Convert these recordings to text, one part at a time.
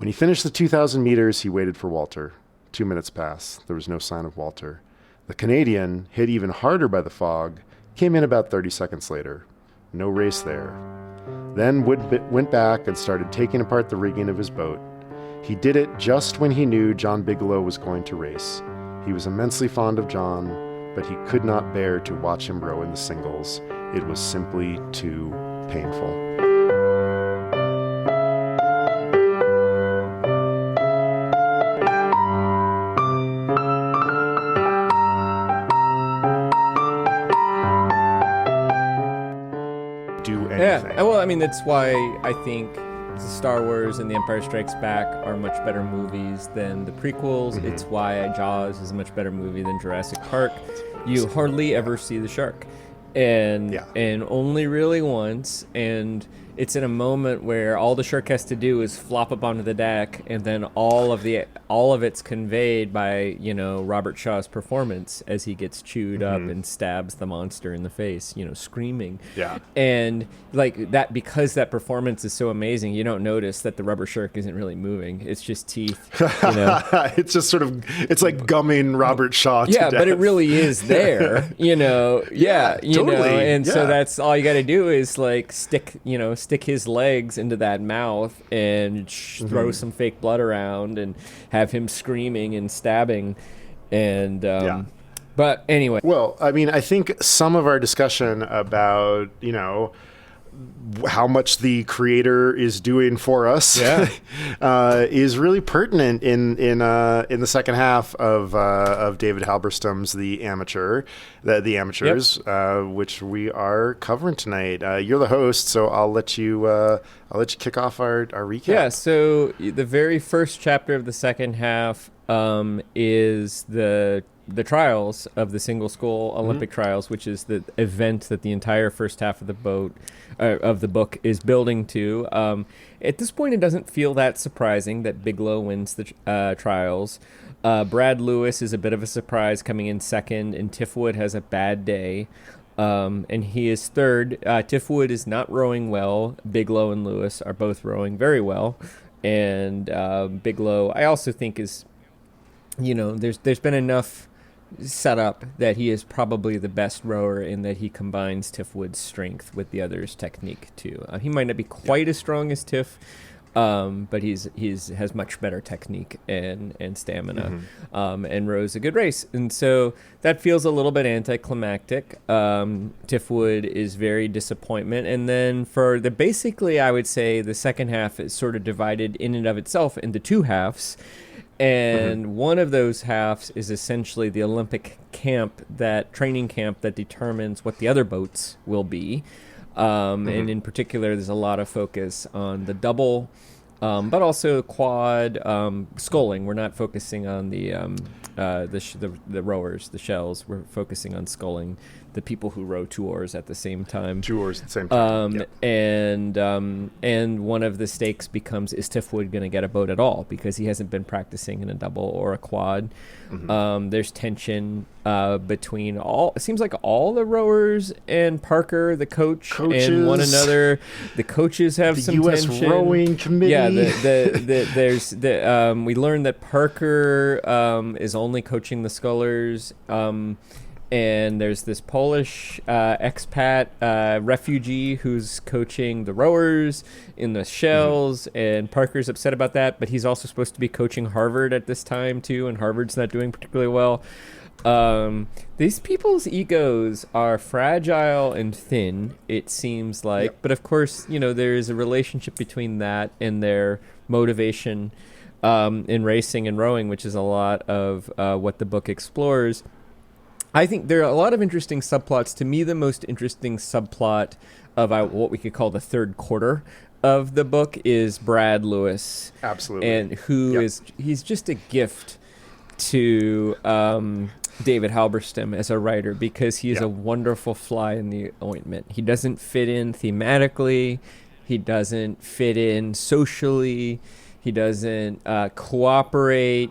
When he finished the 2,000 meters, he waited for Walter. 2 minutes passed. There was no sign of Walter. The Canadian, hit even harder by the fog, came in about 30 seconds later. No race there. Then Wood went back and started taking apart the rigging of his boat. He did it just when he knew John Biglow was going to race. He was immensely fond of John, but he could not bear to watch him row in the singles. It was simply too painful. Yeah, well, I mean, that's why I think Star Wars and The Empire Strikes Back are much better movies than the prequels. Mm-hmm. It's why Jaws is a much better movie than Jurassic Park. You hardly ever see the shark, and only really once, and it's in a moment where all the shark has to do is flop up onto the deck, and then all of it's conveyed by, you know, Robert Shaw's performance as he gets chewed up and stabs the monster in the face, you know, screaming. Yeah. And like that, because that performance is so amazing, you don't notice that the rubber shark isn't really moving. It's just teeth. You know? It's just sort of, it's like gumming Robert Shaw to death. But it really is there, you know. You know, and so that's all you got to do is like stick his legs into that mouth and throw some fake blood around and have him screaming and stabbing. And but anyway, well, I mean, I think some of our discussion about, you know, how much the creator is doing for us is really pertinent in the second half of David Halberstam's The Amateurs, which we are covering tonight. You're the host, so I'll let you kick off our recap. Yeah. So the very first chapter of the second half is the trials of the single scull Olympic trials, which is the event that the entire first half of the book is building to. At this point, it doesn't feel that surprising that Biglow wins the trials. Brad Lewis is a bit of a surprise, coming in second, and Tiffwood has a bad day, and he is third. Tiffwood is not rowing well. Biglow and Lewis are both rowing very well, and Biglow, I also think, is, you know, there's been enough set up that he is probably the best rower in that he combines Tiffwood's strength with the other's technique too. He might not be quite as strong as Tiff, but he's has much better technique and stamina, and rows a good race. And so that feels a little bit anticlimactic. Tiffwood is very disappointment. And then basically, I would say the second half is sort of divided in and of itself into two halves. And one of those halves is essentially the Olympic training camp that determines what the other boats will be. And in particular, there's a lot of focus on the double, but also quad, sculling. We're not focusing on the rowers, the shells. We're focusing on sculling, the people who row two oars at the same time. And one of the stakes becomes, is Tiffwood going to get a boat at all? Because he hasn't been practicing in a double or a quad. There's tension between it seems like all the rowers and Parker, the coaches, and one another. The coaches have some US tension. Rowing Committee. Yeah, we learned that Parker is only coaching the scullers. And there's this Polish expat refugee who's coaching the rowers in the shells, and Parker's upset about that, but he's also supposed to be coaching Harvard at this time too, and Harvard's not doing particularly well. These people's egos are fragile and thin, it seems like, but of course, you know, there is a relationship between that and their motivation in racing and rowing, which is a lot of what the book explores. I think there are a lot of interesting subplots. To me, the most interesting subplot of what we could call the third quarter of the book is Brad Lewis. Absolutely. And he's just a gift to David Halberstam as a writer, because he is a wonderful fly in the ointment. He doesn't fit in thematically. He doesn't fit in socially. He doesn't cooperate,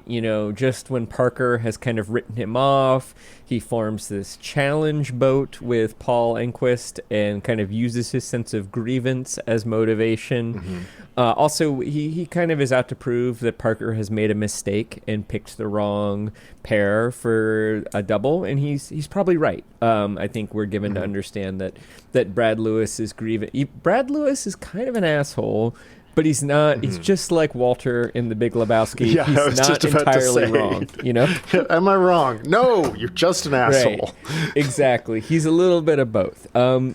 just when Parker has kind of written him off. He forms this challenge boat with Paul Enquist and kind of uses his sense of grievance as motivation. Mm-hmm. Also, he kind of is out to prove that Parker has made a mistake and picked the wrong pair for a double, and he's probably right. I think we're given to understand that Brad Lewis is grieving. Brad Lewis is kind of an asshole, but he's not. He's just like Walter in The Big Lebowski. Yeah, I was he's not just about to entirely say. wrong. Am I wrong? No, you're just an asshole. Right. Exactly. He's a little bit of both.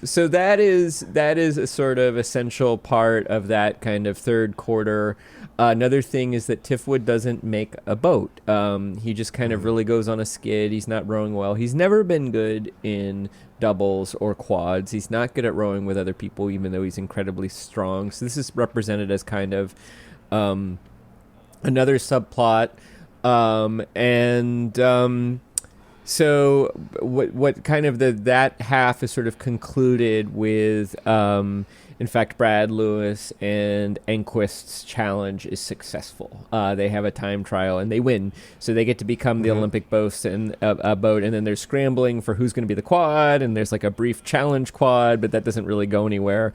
So that is a sort of essential part of that kind of third quarter. Another thing is that Tifwood doesn't make a boat. He just kind of really goes on a skid. He's not rowing well. He's never been good in doubles or quads. He's not good at rowing with other people, even though he's incredibly strong. So this is represented as kind of another subplot. So what kind of that half is sort of concluded with, in fact, Brad Lewis and Enquist's challenge is successful. They have a time trial and they win, so they get to become the Olympic boat, and then they're scrambling for who's going to be the quad, and there's like a brief challenge quad, but that doesn't really go anywhere,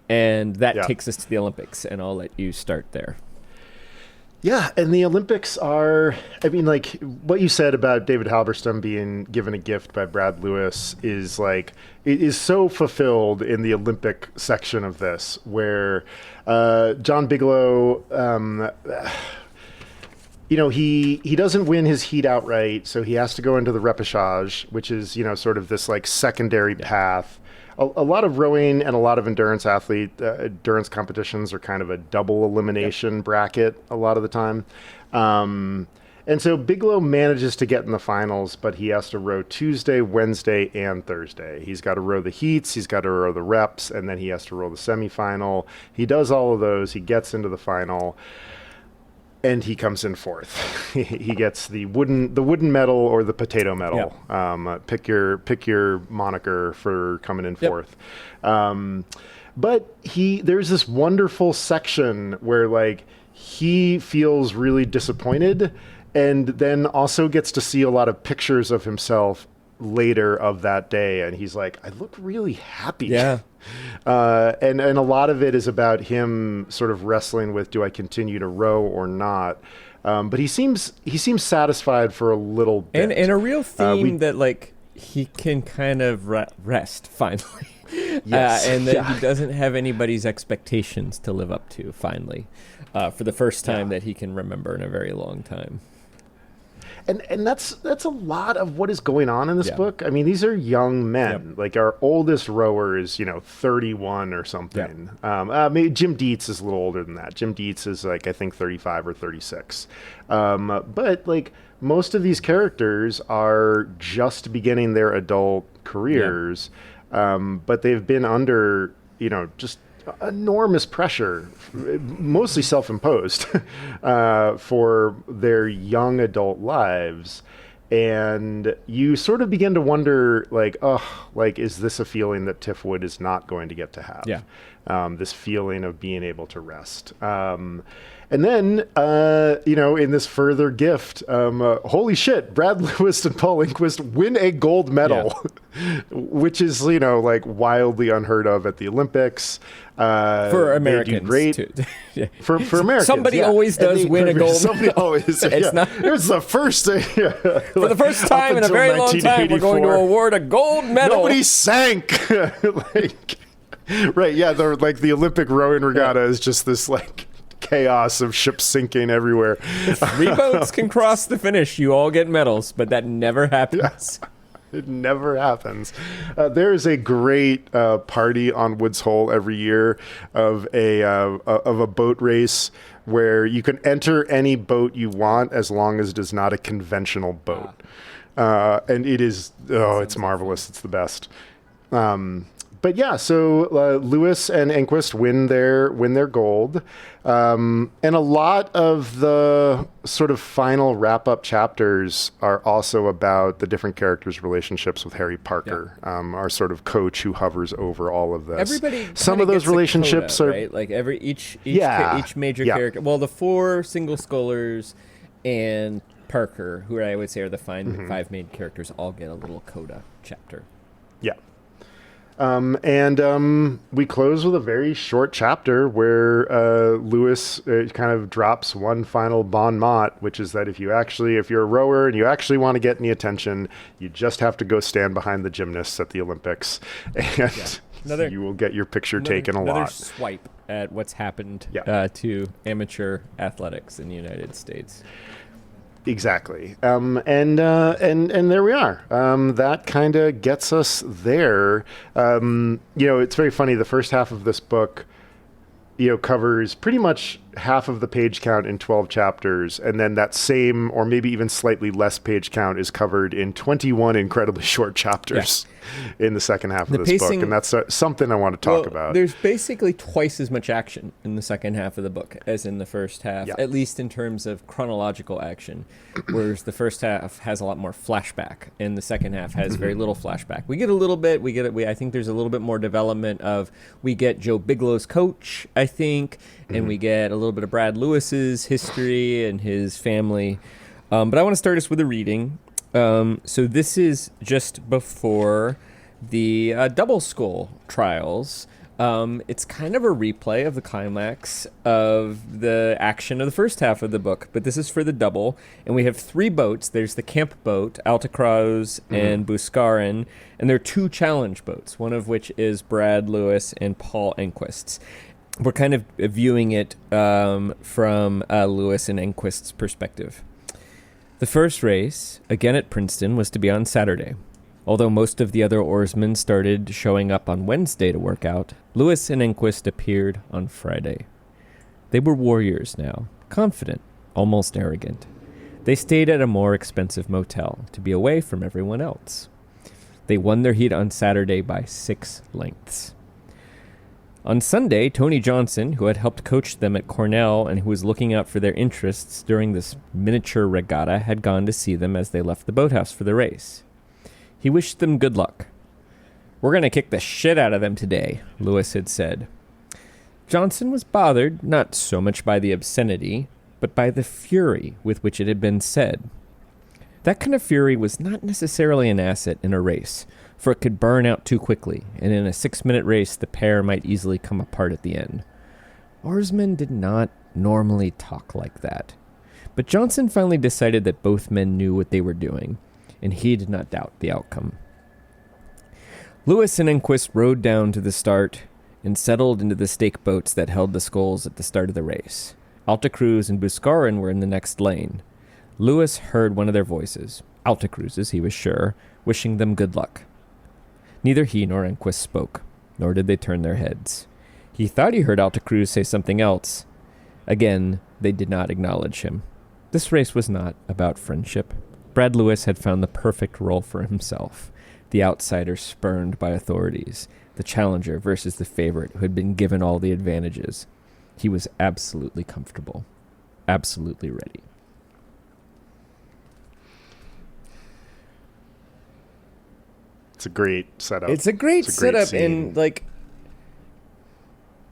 and that takes us to the Olympics, and I'll let you start there. Yeah, and the Olympics are, like what you said about David Halberstam being given a gift by Brad Lewis is like, it is so fulfilled in the Olympic section of this, where John Biglow, he doesn't win his heat outright, so he has to go into the repechage, which is, sort of this like secondary path. A lot of rowing and a lot of endurance competitions are kind of a double elimination bracket a lot of the time. And so Biglow manages to get in the finals, but he has to row Tuesday, Wednesday, and Thursday. He's got to row the heats, he's got to row the reps, and then he has to row the semifinal. He does all of those. He gets into the final. And he comes in fourth. He gets the wooden medal or the potato medal. Yep. Pick your moniker for coming in fourth. But there's this wonderful section where like he feels really disappointed, and then also gets to see a lot of pictures of himself later of that day, and he's like, I look really happy. Yeah. And a lot of it is about him sort of wrestling with, do I continue to row or not? But he seems satisfied for a little bit. And a real theme that like he can kind of rest finally. Yes. And that he doesn't have anybody's expectations to live up to finally, for the first time that he can remember in a very long time. And that's a lot of what is going on in this book. I mean, these are young men. Yep. Like our oldest rower is, 31 or something. Yep. Maybe Jim Dietz is a little older than that. Jim Dietz is like, I think 35 or 36. But like most of these characters are just beginning their adult careers. Yep. But they've been under, just enormous pressure, mostly self-imposed, for their young adult lives. And you sort of begin to wonder, is this a feeling that Tifwood is not going to get to have? Yeah. This feeling of being able to rest. And then, in this further gift, holy shit, Brad Lewis and Paul Enquist win a gold medal, which is, wildly unheard of at the Olympics. For Americans, great. too. For Americans, somebody always does win a gold medal. Always, it's not. It's the first thing. For the first time in a very long time, we're going to award a gold medal. Nobody sank. Right, yeah, the Olympic rowing regatta is just this, chaos of ships sinking everywhere. If 3 boats can cross the finish, you all get medals, but that never happens. It never happens. There is a great party on Woods Hole every year of a boat race where you can enter any boat you want as long as it is not a conventional boat. And it is, it's marvelous. It's the best. but yeah, so Lewis and Enquist win their gold, and a lot of the sort of final wrap up chapters are also about the different characters' relationships with Harry Parker, our sort of coach who hovers over all of this. Everybody, some of those relationships are right, like each major yeah. character. Well, the 4 single scullers and Parker, who I would say are the 5 main characters, all get a little coda chapter. Yeah. We close with a very short chapter where Lewis kind of drops one final bon mot, which is that if you're a rower and you actually want to get any attention, you just have to go stand behind the gymnasts at the Olympics, and you will get your picture taken a lot. Another swipe at what's happened to amateur athletics in the United States. Exactly. And there we are. That kind of gets us there. It's very funny. The first half of this book, covers pretty much half of the page count in 12 chapters. And then that same, or maybe even slightly less page count is covered in 21 incredibly short chapters in the second half of this book. And that's something I want to talk about. There's basically twice as much action in the second half of the book as in the first half, at least in terms of chronological action, whereas the first half has a lot more flashback and the second half has very little flashback. We get a little bit, I think there's a little bit more development we get Joe Biglow's coach, I think, and we get a little bit of Brad Lewis's history and his family. But I want to start us with a reading. So this is just before the double skull trials. It's kind of a replay of the climax of the action of the first half of the book, but this is for the double. And we have 3 boats. There's the camp boat, Altacruz and Buscarin, and there are 2 challenge boats, one of which is Brad Lewis and Paul Enquist's. We're kind of viewing it from Lewis and Enquist's perspective. The first race, again at Princeton, was to be on Saturday. Although most of the other oarsmen started showing up on Wednesday to work out, Lewis and Enquist appeared on Friday. They were warriors now, confident, almost arrogant. They stayed at a more expensive motel to be away from everyone else. They won their heat on Saturday by 6 lengths. On Sunday, Tony Johnson, who had helped coach them at Cornell and who was looking out for their interests during this miniature regatta, had gone to see them as they left the boathouse for the race. He wished them good luck. "We're going to kick the shit out of them today," Lewis had said. Johnson was bothered not so much by the obscenity, but by the fury with which it had been said. That kind of fury was not necessarily an asset in a race, for it could burn out too quickly, and in a 6-minute race the pair might easily come apart at the end. Oarsmen did not normally talk like that. But Johnson finally decided that both men knew what they were doing, and he did not doubt the outcome. Lewis and Enquist rowed down to the start and settled into the stake boats that held the sculls at the start of the race. Altacruz and Buscarin were in the next lane. Lewis heard one of their voices, Altacruz's, he was sure, wishing them good luck. Neither he nor Enquist spoke, nor did they turn their heads. He thought he heard Altacruz say something else. Again, they did not acknowledge him. This race was not about friendship. Brad Lewis had found the perfect role for himself. The outsider spurned by authorities. The challenger versus the favorite who had been given all the advantages. He was absolutely comfortable. Absolutely ready. It's a great setup. It's a great setup, scene. and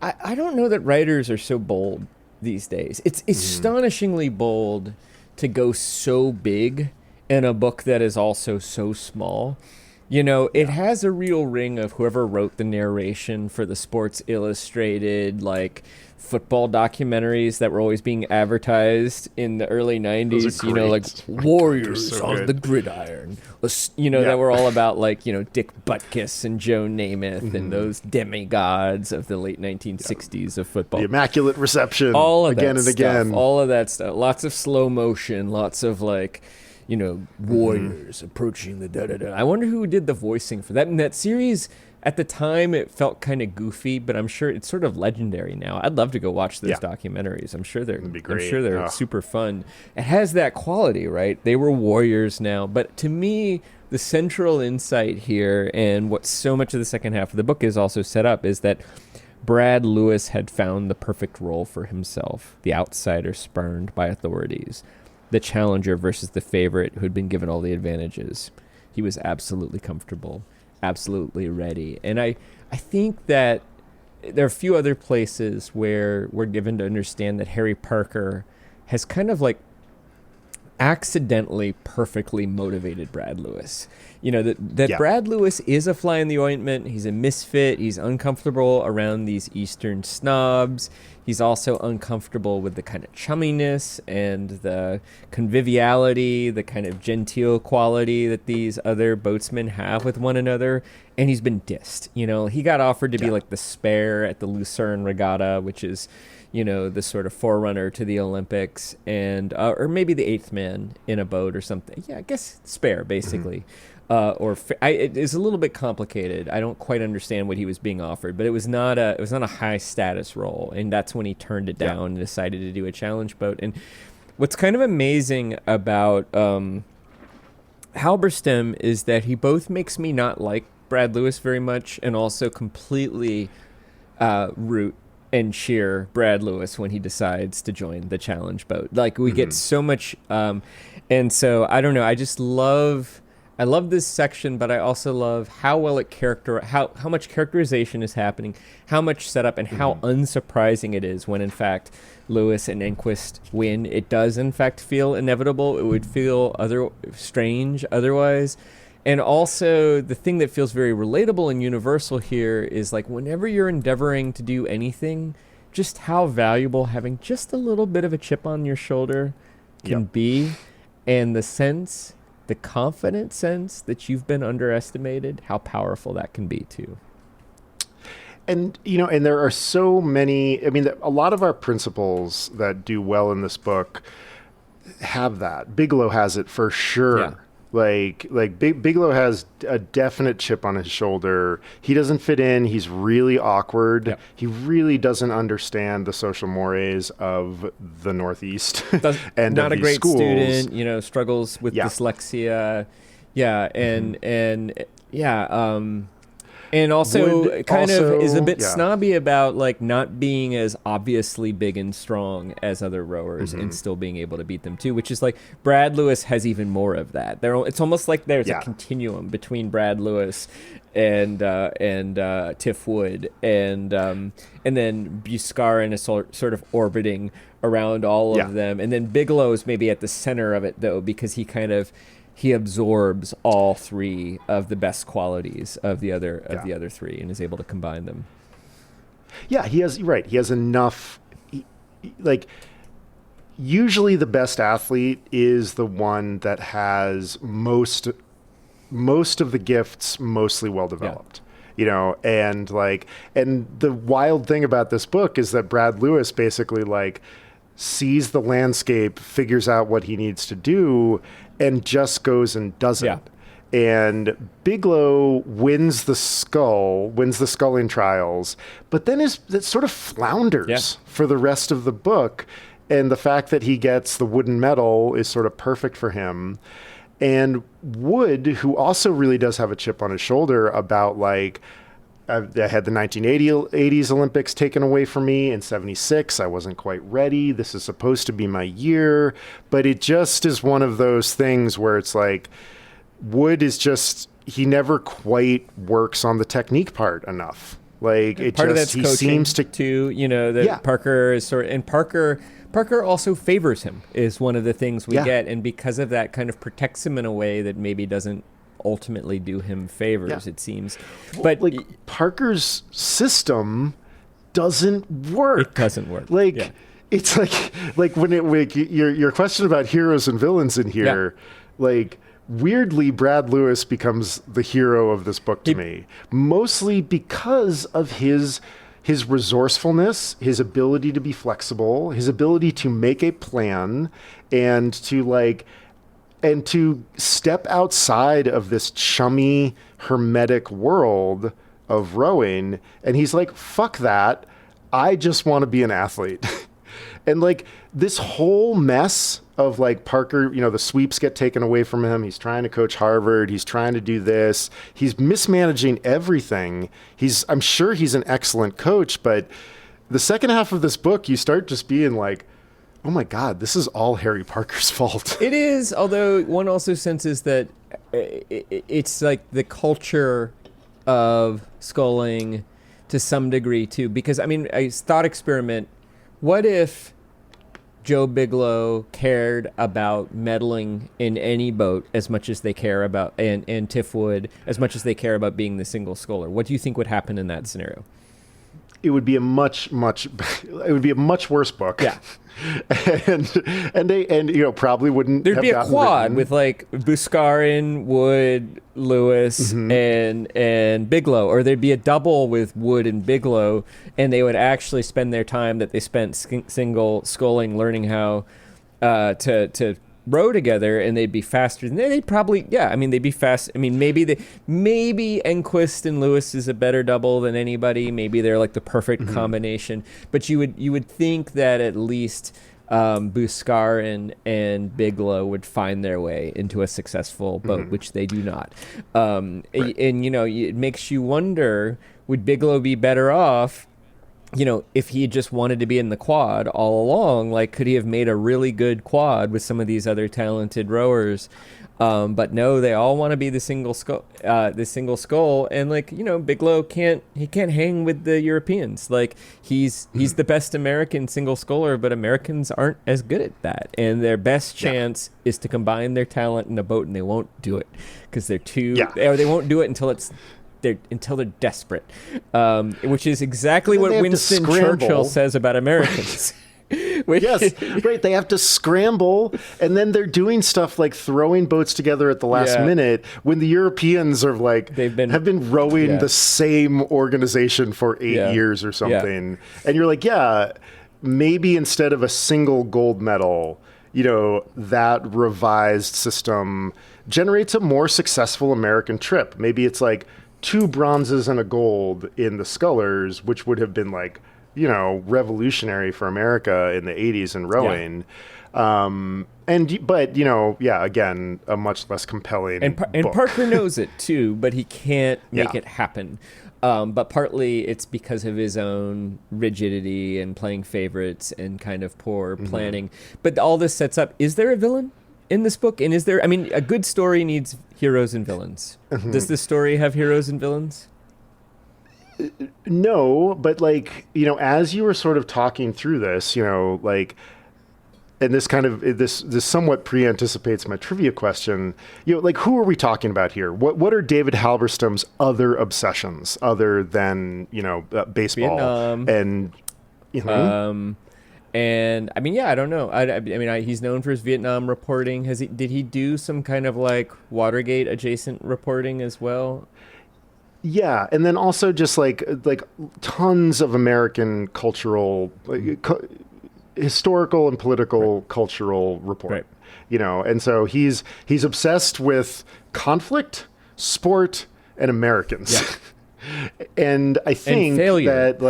I don't know that writers are so bold these days. It's astonishingly bold to go so big in a book that is also so small. It has a real ring of whoever wrote the narration for the Sports Illustrated, football documentaries that were always being advertised in the early 90s, Warriors on good. the Gridiron, that were all about Dick Butkus and Joe Namath and those demigods of the late 1960s of football. The Immaculate Reception, all of again that and again. All of that stuff. Lots of slow motion, lots of warriors approaching the da-da-da. I wonder who did the voicing for that. And that series, at the time, it felt kind of goofy, but I'm sure it's sort of legendary now. I'd love to go watch those documentaries. I'm sure they're super fun. It has that quality, right? They were warriors now. But to me, the central insight here, and what so much of the second half of the book is also set up, is that Brad Lewis had found the perfect role for himself, the outsider spurned by authorities, the challenger versus the favorite who had been given all the advantages. He was absolutely comfortable, absolutely ready. And I think that there are a few other places where we're given to understand that Harry Parker has kind of like accidentally perfectly motivated Brad Lewis. You know, that Brad Lewis is a fly in the ointment. He's a misfit. He's uncomfortable around these Eastern snobs. He's also uncomfortable with the kind of chumminess and the conviviality, the kind of genteel quality that these other boatsmen have with one another. And he's been dissed. You know, he got offered to be like the spare at the Lucerne Regatta, which is, you know, the sort of forerunner to the Olympics, and or maybe the eighth man in a boat or something. Yeah, I guess spare, basically. It is a little bit complicated. I don't quite understand what he was being offered, but it was not a high status role, and that's when he turned it down and decided to do a challenge boat. And what's kind of amazing about Halberstam is that he both makes me not like Brad Lewis very much, and also completely root and cheer Brad Lewis when he decides to join the challenge boat. Like, we get so much, and so I don't know. I love this section, but I also love how well it how much characterization is happening, how much setup, and how unsurprising it is when in fact Lewis and Enquist win. It does in fact feel inevitable. It would feel strange otherwise. And also, the thing that feels very relatable and universal here is, like, whenever you're endeavoring to do anything, just how valuable having just a little bit of a chip on your shoulder can be. And the confident sense that you've been underestimated, how powerful that can be, too. And, you know, and there are so many, I mean, a lot of our principles that do well in this book have that. Biglow has it for sure. Yeah. Biglow has a definite chip on his shoulder. He doesn't fit in. He's really awkward. Yep. He really doesn't understand the social mores of the Northeast and not of a great schools. Student, you know, struggles with dyslexia. Yeah. And also is a bit snobby about, like, not being as obviously big and strong as other rowers and still being able to beat them too, which is like Brad Lewis has even more of that. It's almost like there's a continuum between Brad Lewis and Tiff Wood, and then Buscarin is sort of orbiting around all of them, and then Biglow is maybe at the center of it though, because he absorbs all three of the best qualities of the other three and is able to combine them. Yeah, he has enough. Usually the best athlete is the one that has most of the gifts mostly well developed. You know, and the wild thing about this book is that Brad Lewis basically sees the landscape, figures out what he needs to do, and just goes and does it. And Biglow wins the sculling trials, but then it sort of flounders for the rest of the book. And the fact that he gets the wooden medal is sort of perfect for him. And Wood, who also really does have a chip on his shoulder about, I had the 1980s Olympics taken away from me in 76. I wasn't quite ready. This is supposed to be my year. But it just is one of those things where it's like Wood is just, he never quite works on the technique part enough. Like, it part just, of that's he coaching seems to, too, you know, that Parker is Parker also favors him is one of the things we get. And because of that, kind of protects him in a way that maybe doesn't ultimately do him favors, it seems. But Parker's system doesn't work. It doesn't work. It's when your question about heroes and villains in here, weirdly, Brad Lewis becomes the hero of this book to me, mostly because of his resourcefulness, his ability to be flexible, his ability to make a plan, and to step outside of this chummy, hermetic world of rowing. And he's like, fuck that. I just want to be an athlete. And like this whole mess of like Parker, the sweeps get taken away from him. He's trying to coach Harvard. He's trying to do this. He's mismanaging everything. I'm sure he's an excellent coach, but the second half of this book, you start just being like, oh my God, this is all Harry Parker's fault. It is, although one also senses that it's like the culture of sculling to some degree too, because I mean, a thought experiment, what if Joe Biglow cared about meddling in any boat as much as they care about, and Tiff Wood as much as they care about being the single sculler? What do you think would happen in that scenario? It would be a much worse book. Yeah. and probably wouldn't. There'd have be a gotten quad written. with like Buscarin, Wood, Lewis, and Biglow, or there'd be a double with Wood and Biglow, and they would actually spend their time that they spent single sculling learning how to row together, and they'd be faster than they'd probably they'd be fast. I mean, maybe Enquist and Lewis is a better double than anybody. Maybe they're like the perfect combination. But you would think that at least Buscarin and Biglow would find their way into a successful boat, which they do not. Right. And it makes you wonder: would Biglow be better off? If he just wanted to be in the quad all along, like, could he have made a really good quad with some of these other talented rowers? But no, they all want to be the single skull. And like, Biglow can't hang with the Europeans. Like he's the best American single sculler, but Americans aren't as good at that. And their best chance is to combine their talent in a boat, and they won't do it because they're too, or they won't do it until they're desperate, which is exactly what Winston Churchill says about Americans. Yes, right. They have to scramble, and then they're doing stuff like throwing boats together at the last minute when the Europeans are like have been rowing the same organization for 8 years or something, and you're like, maybe instead of a single gold medal, that revised system generates a more successful American trip. Maybe it's like 2 bronzes and a gold in the scullers, which would have been like, revolutionary for America in the 80s in rowing. Again, a much less compelling and book. Parker knows it too, but he can't make it happen. But partly it's because of his own rigidity and playing favorites and kind of poor planning. But all this sets up, is there a villain in this book? And is there, a good story needs heroes and villains. Does this story have heroes and villains? No, but as you were sort of talking through this, and this kind of, this somewhat pre-anticipates my trivia question, who are we talking about here? What are David Halberstam's other obsessions other than, baseball? Vietnam. And I don't know. He's known for his Vietnam reporting. Did he do some kind of like Watergate adjacent reporting as well? Yeah, and then also just like tons of American cultural, historical and political cultural report. Right. And so he's obsessed with conflict, sport, and Americans. Yeah. And I think that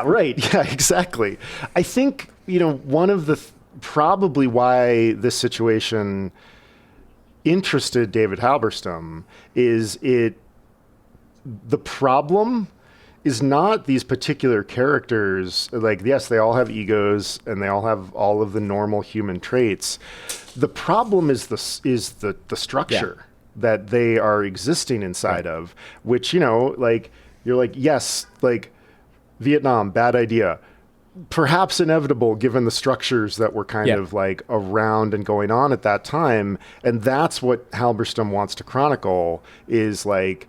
right. Yeah, exactly. I think, one of the probably why this situation interested David Halberstam is the problem is not these particular characters. Like, yes, they all have egos and they all have all of the normal human traits. The problem is the structure that they are existing inside of, which, you're like, yes, like Vietnam, bad idea. Perhaps inevitable given the structures that were kind of like around and going on at that time. And that's what Halberstam wants to chronicle is like,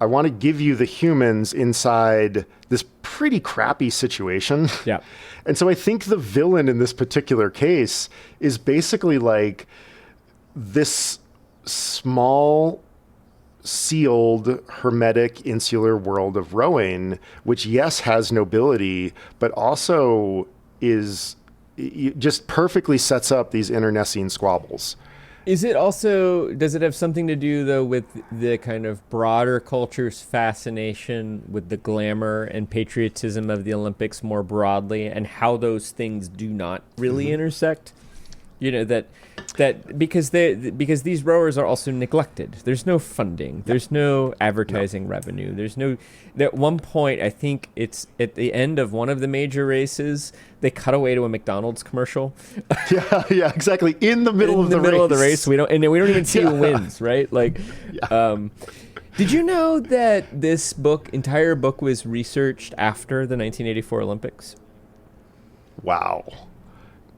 I want to give you the humans inside this pretty crappy situation. Yeah. And so I think the villain in this particular case is basically like this small, sealed, hermetic, insular world of rowing, which, yes, has nobility, but also just perfectly sets up these internecine squabbles. Is it also, does it have something to do, though, with the kind of broader culture's fascination with the glamour and patriotism of the Olympics more broadly, and how those things do not really intersect? You know, that because these rowers are also neglected. There's no funding. There's no advertising revenue. There's no. At one point, I think it's at the end of one of the major races, they cut away to a McDonald's commercial. Yeah, exactly. In the middle of the race, we don't even see who wins, right? Like, did you know that this entire book was researched after the 1984 Olympics? Wow.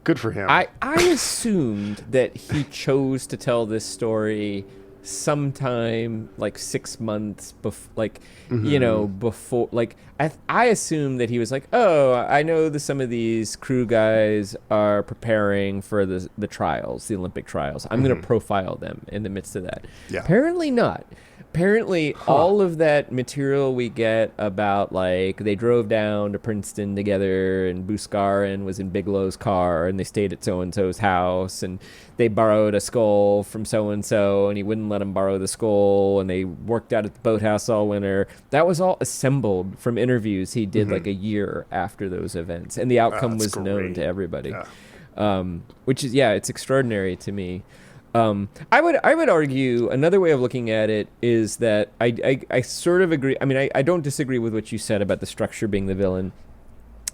Good for him. I assumed that he chose to tell this story sometime like 6 months before, before, like, I assumed that he was like, oh, I know that some of these crew guys are preparing for the trials, the Olympic trials. I'm going to profile them in the midst of that. Yeah. Apparently not. Apparently, all of that material we get about, like, they drove down to Princeton together, and Bouskarin was in Biglow's car, and they stayed at so-and-so's house, and they borrowed a skull from so-and-so, and he wouldn't let them borrow the skull, and they worked out at the boathouse all winter. That was all assembled from interviews he did, like, a year after those events, and the outcome was known to everybody. Yeah. Which is, it's extraordinary to me. I would argue another way of looking at it is that I sort of agree. I mean, I don't disagree with what you said about the structure being the villain,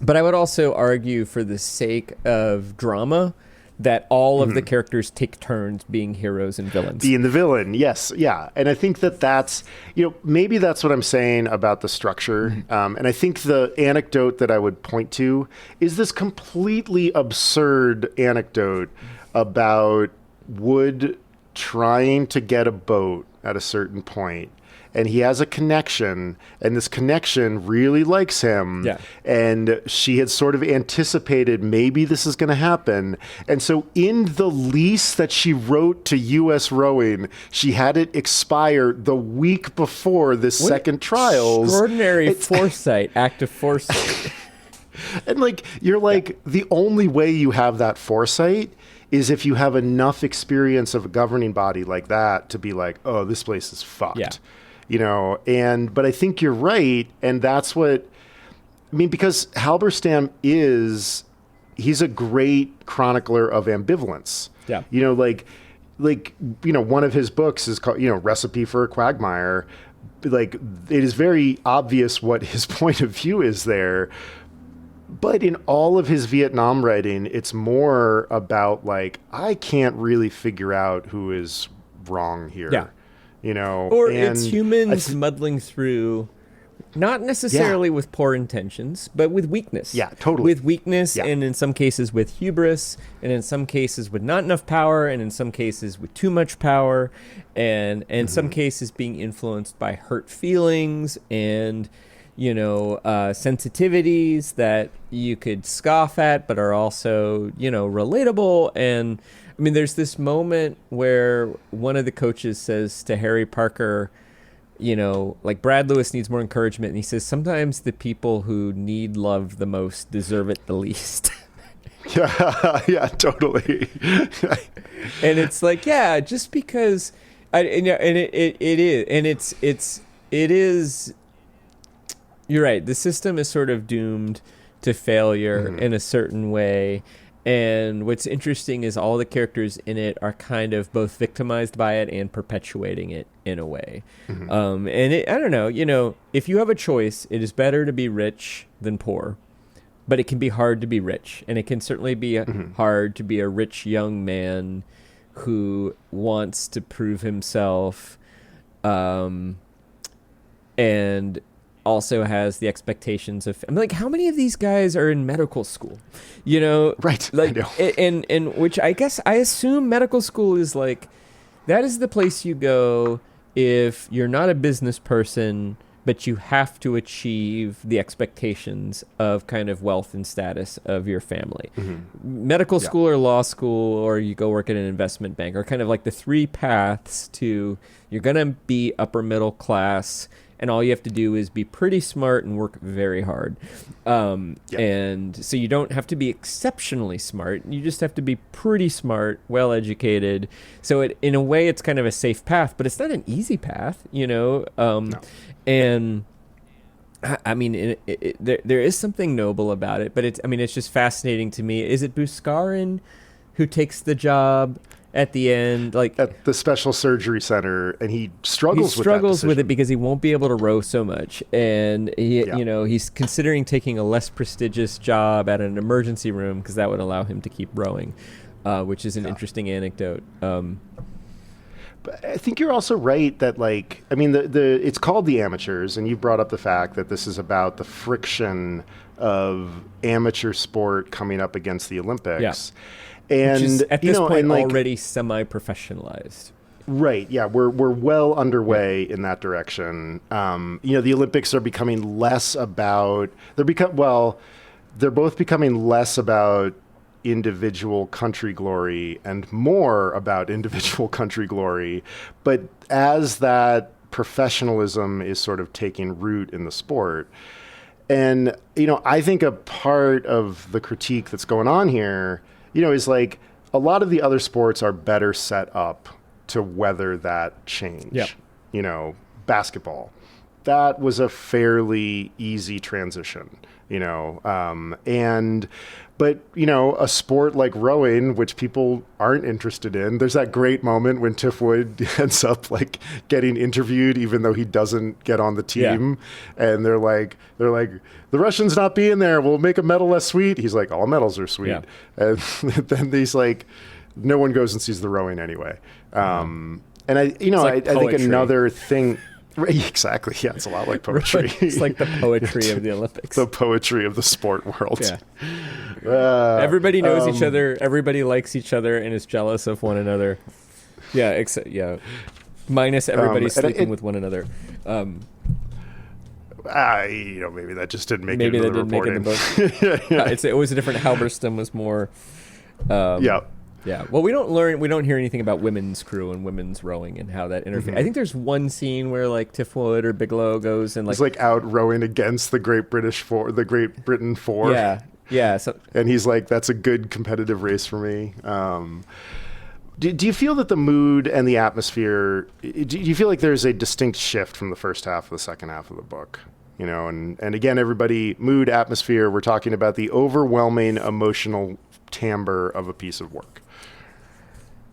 but I would also argue, for the sake of drama, that all of the characters take turns being heroes and villains. Being the villain, yes, yeah. And I think that's, maybe that's what I'm saying about the structure. And I think the anecdote that I would point to is this completely absurd anecdote about Wood trying to get a boat at a certain point, and he has a connection, and this connection really likes him. Yeah. And she had sort of anticipated maybe this is going to happen. And so in the lease that she wrote to U.S. Rowing, she had it expire the week before this second trials. Extraordinary foresight, act of foresight. And you're the only way you have that foresight is if you have enough experience of a governing body like that to be like, oh, this place is fucked. Yeah. But I think you're right. And that's what, because Halberstam he's a great chronicler of ambivalence. Yeah. One of his books is called, Recipe for a Quagmire. It is very obvious what his point of view is there. But in all of his Vietnam writing, it's more about I can't really figure out who is wrong here. Yeah. Or it's humans muddling through, not necessarily with poor intentions, but with weakness. Yeah, totally. With weakness, and in some cases with hubris, and in some cases with not enough power, and in some cases with too much power, and in some cases being influenced by hurt feelings and sensitivities that you could scoff at, but are also, relatable. And there's this moment where one of the coaches says to Harry Parker, Brad Lewis needs more encouragement. And he says, sometimes the people who need love the most deserve it the least. Yeah, totally. And it's just because, it is. You're right. The system is sort of doomed to failure in a certain way. And what's interesting is all the characters in it are kind of both victimized by it and perpetuating it in a way. And I don't know, if you have a choice, it is better to be rich than poor. But it can be hard to be rich. And it can certainly be hard to be a rich young man who wants to prove himself and also has the expectations of, how many of these guys are in medical school, right? I know. And which I guess I assume medical school is that is the place you go if you're not a business person, but you have to achieve the expectations of kind of wealth and status of your family. Medical school or law school, or you go work at an investment bank, are kind of the three paths to, you're going to be upper middle class, and all you have to do is be pretty smart and work very hard. And so you don't have to be exceptionally smart. You just have to be pretty smart, well educated. So in a way, it's kind of a safe path, but it's not an easy path, No. And I mean, there is something noble about it, but it's just fascinating to me. Is it Bouskarin who takes the job at the end, like at the special surgery center, and he struggles with it because he won't be able to row so much, and he's considering taking a less prestigious job at an emergency room because that would allow him to keep rowing, which is an interesting anecdote. But I think you're also right that, like, I mean, it's called The Amateurs, and you brought up the fact that this is about the friction of amateur sport coming up against the Olympics. Yeah. And which is, at this point, like, already semi-professionalized. Right. Yeah, we're well underway in that direction. The Olympics are becoming less about they're both becoming less about individual country glory and more about individual country glory. But as that professionalism is sort of taking root in the sport, and I think a part of the critique that's going on here, is like a lot of the other sports are better set up to weather that change. Yep. Basketball, that was a fairly easy transition, but a sport like rowing, which people aren't interested in, there's that great moment when Tiff Wood ends up like getting interviewed, even though he doesn't get on the team. Yeah. And they're like, the Russians not being there will make a medal less sweet. He's like, all medals are sweet. Yeah. And then he's like, no one goes and sees the rowing anyway. And I think another thing. Exactly. Yeah, it's a lot like poetry. It's like the poetry of the Olympics. The poetry of the sport world. Yeah. Everybody knows each other. Everybody likes each other and is jealous of one another. Yeah. Minus everybody sleeping with one another. Maybe that just didn't make it into the reporting. Make it in the book. It was a different. Halberstam was more. Yeah. Well, we don't hear anything about women's crew and women's rowing and how that interferes. I think there's one scene where like Tiff Wood or Biglow goes and he's like out rowing against the Great Britain Four. Yeah. Yeah. So, and he's like, that's a good competitive race for me. Do you feel that the mood and the atmosphere, do you feel like there's a distinct shift from the first half of the second half of the book? And again, everybody, mood, atmosphere, we're talking about the overwhelming emotional timbre of a piece of work.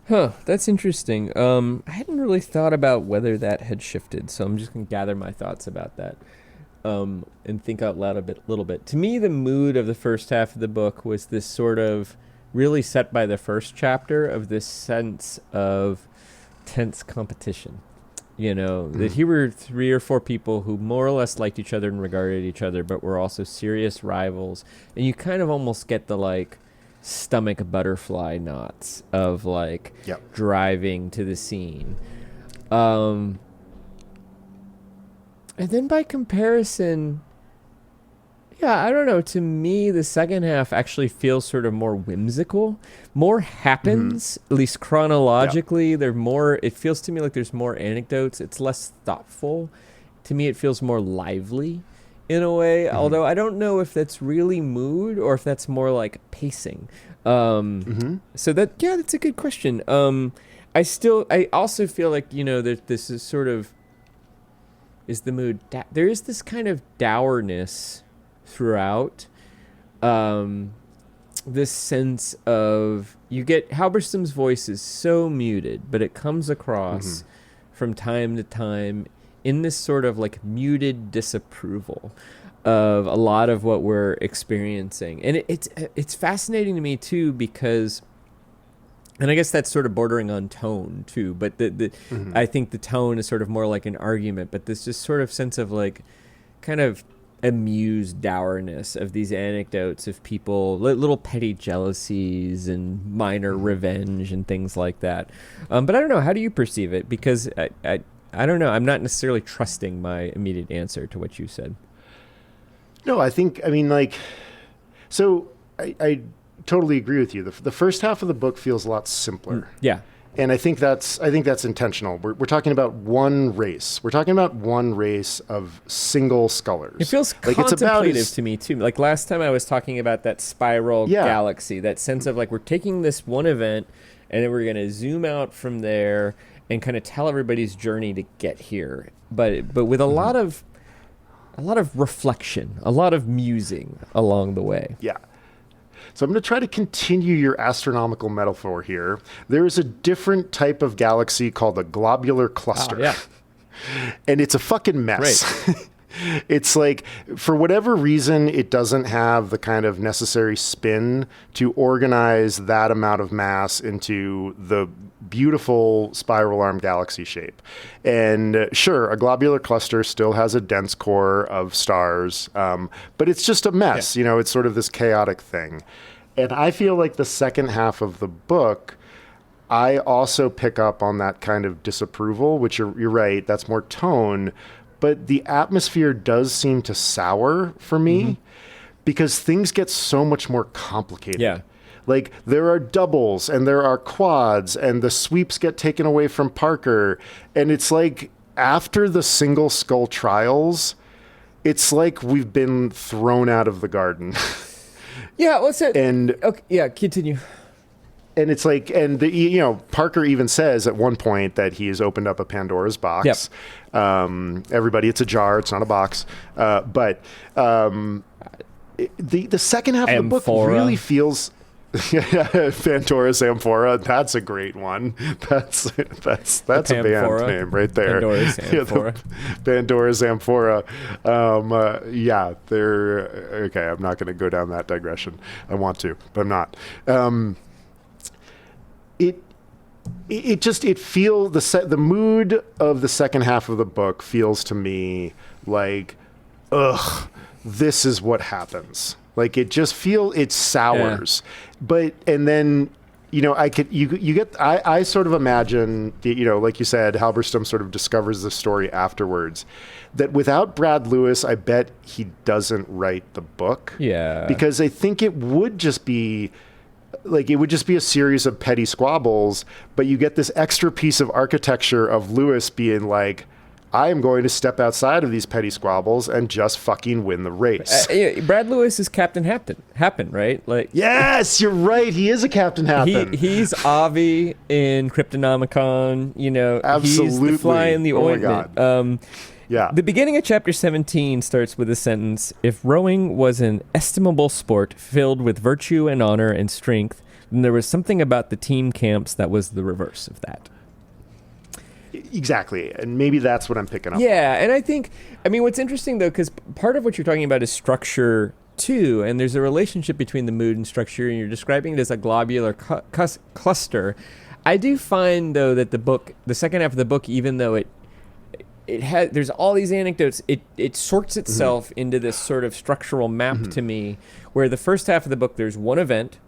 Huh, that's interesting. I hadn't really thought about whether that had shifted, so I'm just going to gather my thoughts about that and think out loud a little bit. To me, the mood of the first half of the book was this sort of really set by the first chapter of this sense of tense competition. That here were 3 or 4 people who more or less liked each other and regarded each other, but were also serious rivals. And you kind of almost get the, like, stomach butterfly knots of driving to the scene. And then by comparison, I don't know, to me the second half actually feels sort of more whimsical. More happens, at least chronologically. It feels to me like there's more anecdotes. It's less thoughtful. To me it feels more lively in a way, although I don't know if that's really mood or if that's more like pacing. So that's a good question. I also feel like, that this is sort of, is the mood, there is this kind of dourness throughout, this sense of, you get, Halberstam's voice is so muted, but it comes across from time to time in this sort of like muted disapproval of a lot of what we're experiencing. And it's fascinating to me too, because, and I guess that's sort of bordering on tone too, but I think the tone is sort of more like an argument, but this just sort of sense of like kind of amused dourness of these anecdotes of people, little petty jealousies and minor revenge and things like that. But I don't know, how do you perceive it? Because I don't know. I'm not necessarily trusting my immediate answer to what you said. No, I totally agree with you. The first half of the book feels a lot simpler. Yeah. And I think that's intentional. We're talking about one race. We're talking about one race of single scullers. It feels like contemplative to me too. Like last time I was talking about that spiral galaxy, that sense of like we're taking this one event and then we're going to zoom out from there and kind of tell everybody's journey to get here. But with a lot of reflection, a lot of musing along the way. Yeah. So I'm going to try to continue your astronomical metaphor here. There is a different type of galaxy called a globular cluster. Yeah. And it's a fucking mess. Right. It's like, for whatever reason, it doesn't have the kind of necessary spin to organize that amount of mass into the beautiful spiral arm galaxy shape. And sure, a globular cluster still has a dense core of stars, but it's just a mess. Yeah. You know, it's sort of this chaotic thing. And I feel like the second half of the book, I also pick up on that kind of disapproval, which you're right, that's more tone. But the atmosphere does seem to sour for me because things get so much more complicated. Yeah. Like there are doubles and there are quads and the sweeps get taken away from Parker. And it's like after the single skull trials, it's like we've been thrown out of the garden. Yeah. What's it? And okay, yeah, continue. And it's like, and Parker even says at one point that he has opened up a Pandora's box. Yep. Everybody, it's a jar, it's not a box. But the second half of the book really feels Pandora's Amphora. That's a great one. That's a band name right there. Pandora's Amphora. Pandora's Amphora. They're okay. I'm not going to go down that digression. I want to, but I'm not. The mood of the second half of the book feels to me like, this is what happens. Like it sours. Yeah. But, and then, I sort of imagine, like you said, Halberstam sort of discovers the story afterwards, that without Brad Lewis, I bet he doesn't write the book. Yeah. Because I think it would just be a series of petty squabbles, but you get this extra piece of architecture of Lewis being like, I am going to step outside of these petty squabbles and just fucking win the race. Brad Lewis is Captain Happen, right? Like, yes, you're right. He is a Captain Happen. He's Avi in Cryptonomicon. Absolutely. He's the fly in the ointment. Oh my God. Yeah. The beginning of chapter 17 starts with a sentence: if rowing was an estimable sport filled with virtue and honor and strength, then there was something about the team camps that was the reverse of that. Exactly. And maybe that's what I'm picking up. Yeah. And I mean, what's interesting, though, because part of what you're talking about is structure, too. And there's a relationship between the mood and structure, and you're describing it as a globular cluster. I do find, though, that the second half of the book, even though there's all these anecdotes, it sorts itself into this sort of structural map to me, where the first half of the book, there's one event,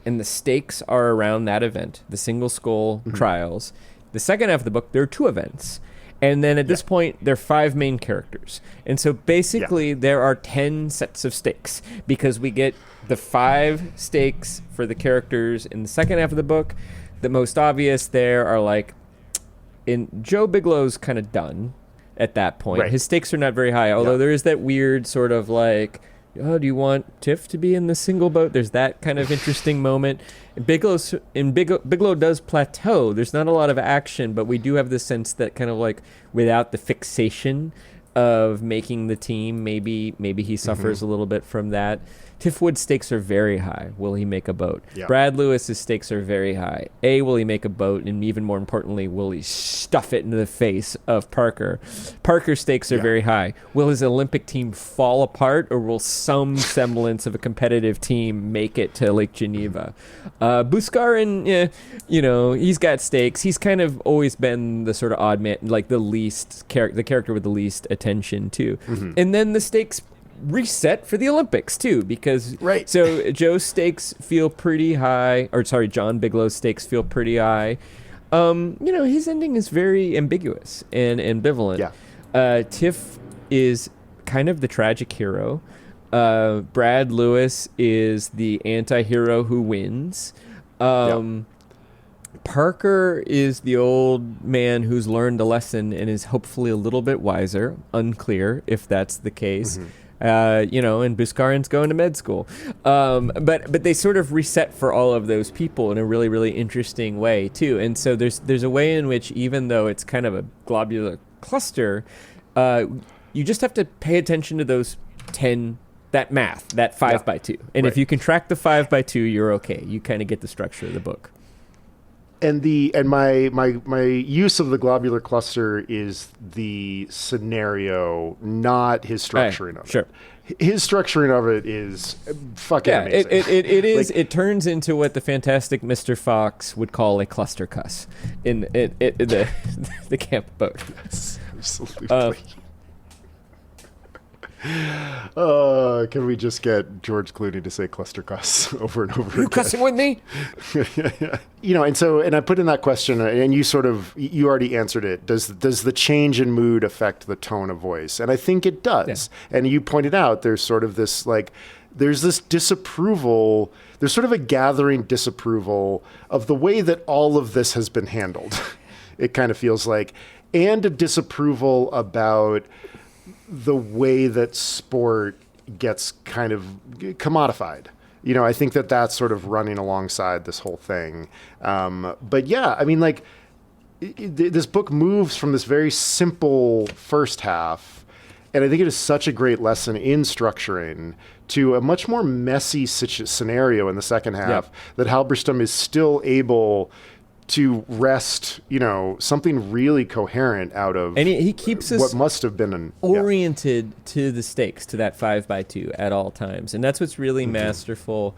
and the stakes are around that event, the single skull trials. The second half of the book, there are two events. And then at this point, there are 5 main characters. And so basically, there are 10 sets of stakes, because we get the 5 stakes for the characters in the second half of the book. The most obvious there are like, Joe Biglow's kind of done at that point. Right. His stakes are not very high, although there is that weird sort of like, do you want Tiff to be in the single boat? There's that kind of interesting moment. Biglow does plateau. There's not a lot of action, but we do have the sense that kind of like without the fixation of making the team, maybe he suffers a little bit from that. Tiff Wood's stakes are very high. Will he make a boat? Yep. Brad Lewis's stakes are very high. Will he make a boat? And even more importantly, will he stuff it into the face of Parker? Parker's stakes are very high. Will his Olympic team fall apart, or will some semblance of a competitive team make it to Lake Geneva? Buscarin, he's got stakes. He's kind of always been the sort of odd man, like the character with the least attention too. And then the stakes reset for the Olympics too, because so Joe's stakes feel pretty high, John Biglow's stakes feel pretty high. His ending is very ambiguous and ambivalent. Tiff is kind of the tragic hero. Brad Lewis is the anti-hero who wins. Parker is the old man who's learned a lesson and is hopefully a little bit wiser. Unclear if that's the case. And Buscarin's going to med school. But they sort of reset for all of those people in a really, really interesting way, too. And so there's a way in which, even though it's kind of a globular cluster, you just have to pay attention to those 10, that math, that 5 by 2. And if you can track the 5 by 2, you're okay. You kind of get the structure of the book. And my use of the globular cluster is the scenario, not his structuring of it. Sure. His structuring of it is fucking amazing. It is. It turns into what the fantastic Mr. Fox would call a clustercus in the camp boat. Yes, absolutely. Can we just get George Clooney to say clustercus over and over again? You cussing with me? And I put in that question, and you already answered it. Does the change in mood affect the tone of voice? And I think it does. Yeah. And you pointed out there's sort of this there's this disapproval. There's sort of a gathering disapproval of the way that all of this has been handled. It kind of feels like, and a disapproval about the way that sport gets kind of commodified. I think that's sort of running alongside this whole thing. But yeah, I mean, this book moves from this very simple first half, and I think it is such a great lesson in structuring, to a much more messy scenario in the second half that Halberstam is still able to wrest, something really coherent out of, and he keeps us what must have been oriented to the stakes, to that 5 by 2 at all times, and that's what's really masterful,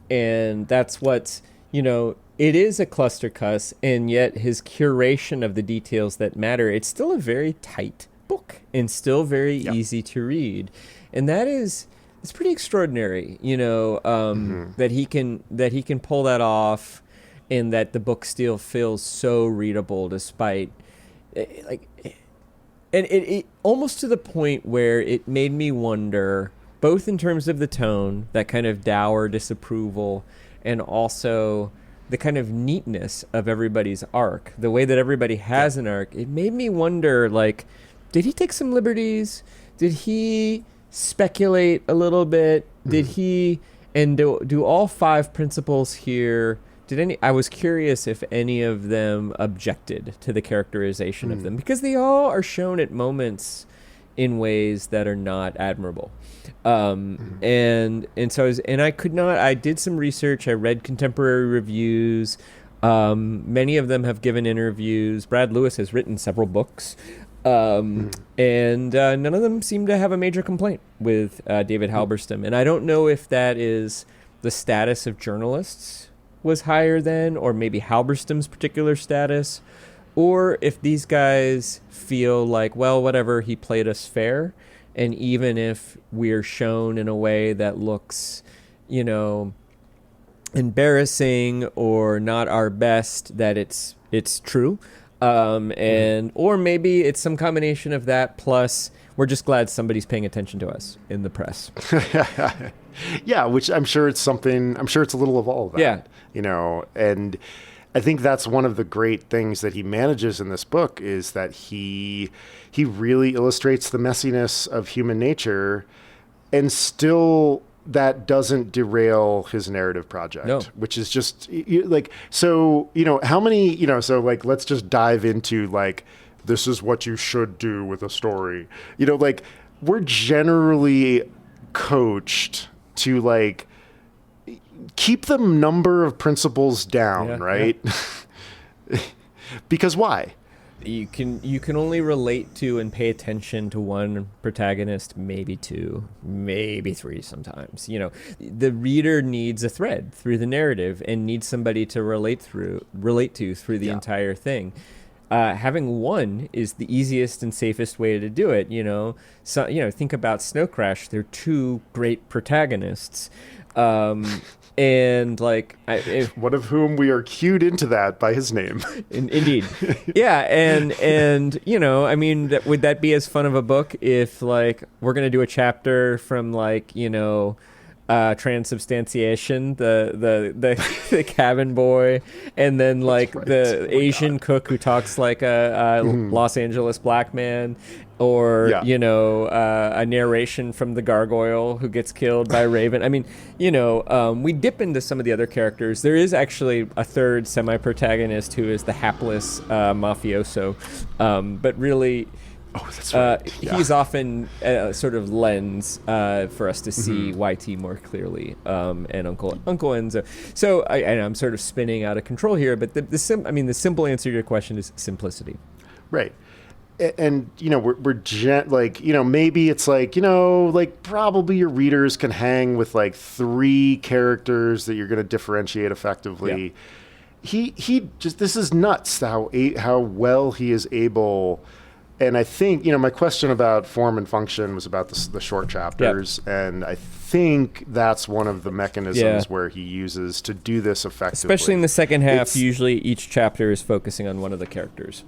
and that's what's it is a clustercus, and yet his curation of the details that matter. It's still a very tight book and still very easy to read, and it's pretty extraordinary, that he can pull that off. And that the book still feels so readable despite, and it almost to the point where it made me wonder, both in terms of the tone, that kind of dour disapproval, and also the kind of neatness of everybody's arc, the way that everybody has an arc. It made me wonder, did he take some liberties? Did he speculate a little bit? Did he, and do all 5 principles here, I was curious if any of them objected to the characterization of them, because they all are shown at moments in ways that are not admirable. And so I did some research. I read contemporary reviews. Many of them have given interviews. Brad Lewis has written several books. And none of them seem to have a major complaint with David Halberstam. And I don't know if that is the status of journalists was higher than, or maybe Halberstam's particular status, or if these guys feel like, well, whatever, he played us fair, and even if we're shown in a way that looks, embarrassing or not our best, that it's true, or maybe it's some combination of that, plus we're just glad somebody's paying attention to us in the press. Yeah, which I'm sure it's a little of all of that. Yeah. And I think that's one of the great things that he manages in this book, is that he really illustrates the messiness of human nature, and still that doesn't derail his narrative project, which is just how many, let's just dive into this is what you should do with a story. We're generally coached to keep the number of principles down, right? Yeah. Because why? You can only relate to and pay attention to one protagonist, maybe 2, maybe 3 sometimes. The reader needs a thread through the narrative and needs somebody to relate to through the entire thing. Having one is the easiest and safest way to do it. Think about Snow Crash. They're 2 great protagonists. And one of whom we are cued into that by his name. Indeed. Yeah. And would that be as fun of a book if we're going to do a chapter from transubstantiation, the cabin boy, and then like the Asian cook who talks like a Los Angeles black man, or a narration from the gargoyle who gets killed by Raven. I mean, we dip into some of the other characters. There is actually a third semi-protagonist who is the hapless mafioso, but really. Oh, that's right. He's often sort of lens for us to see YT more clearly, and Uncle Enzo. So I'm sort of spinning out of control here, but the simple answer to your question is simplicity. Right. And maybe it's like probably your readers can hang with like 3 characters that you're going to differentiate effectively. Yeah. He just, this is nuts how well he is able. And I think, my question about form and function was about the short chapters. Yep. And I think that's one of the mechanisms where he uses to do this effectively. Especially in the second half, usually each chapter is focusing on one of the characters.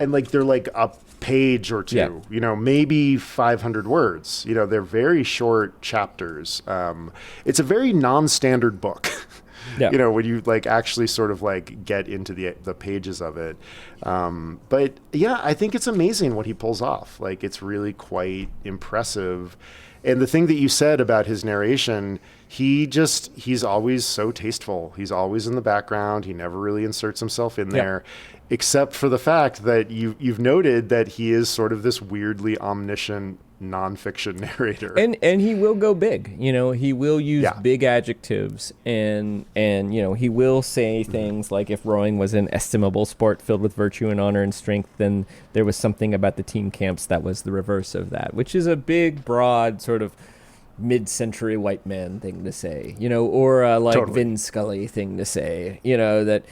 And like they're like a page or two, maybe 500 words. They're very short chapters. It's a very non-standard book. Yeah. When you like actually sort of like get into the pages of it. But yeah, I think it's amazing what he pulls off. Like it's really quite impressive. And the thing that you said about his narration, he's always so tasteful. He's always in the background. He never really inserts himself in there, except for the fact that you've noted that he is sort of this weirdly omniscient nonfiction narrator. And he will go big. He will use big adjectives, and he will say things like, if rowing was an estimable sport filled with virtue and honor and strength, then there was something about the team camps that was the reverse of that, which is a big, broad sort of mid-century white man thing to say, or totally. Vin Scully thing to say, that,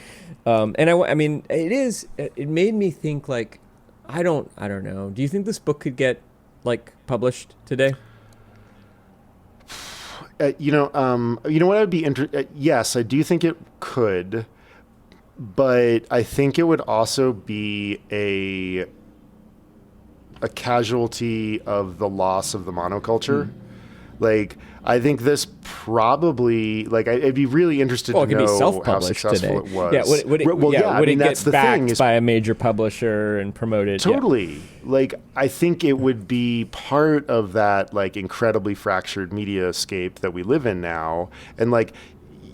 and it made me think like, I don't know. Do you think this book could get like published today? What I would be yes, I do think it could, but I think it would also be a casualty of the loss of the monoculture. Like, I think this probably, like, I'd be really interested to know how successful today. it was. Yeah, would it get backed by a major publisher and promoted? Totally. Yeah. Like, I think it would be part of that, like, incredibly fractured mediascape that we live in now. And, like,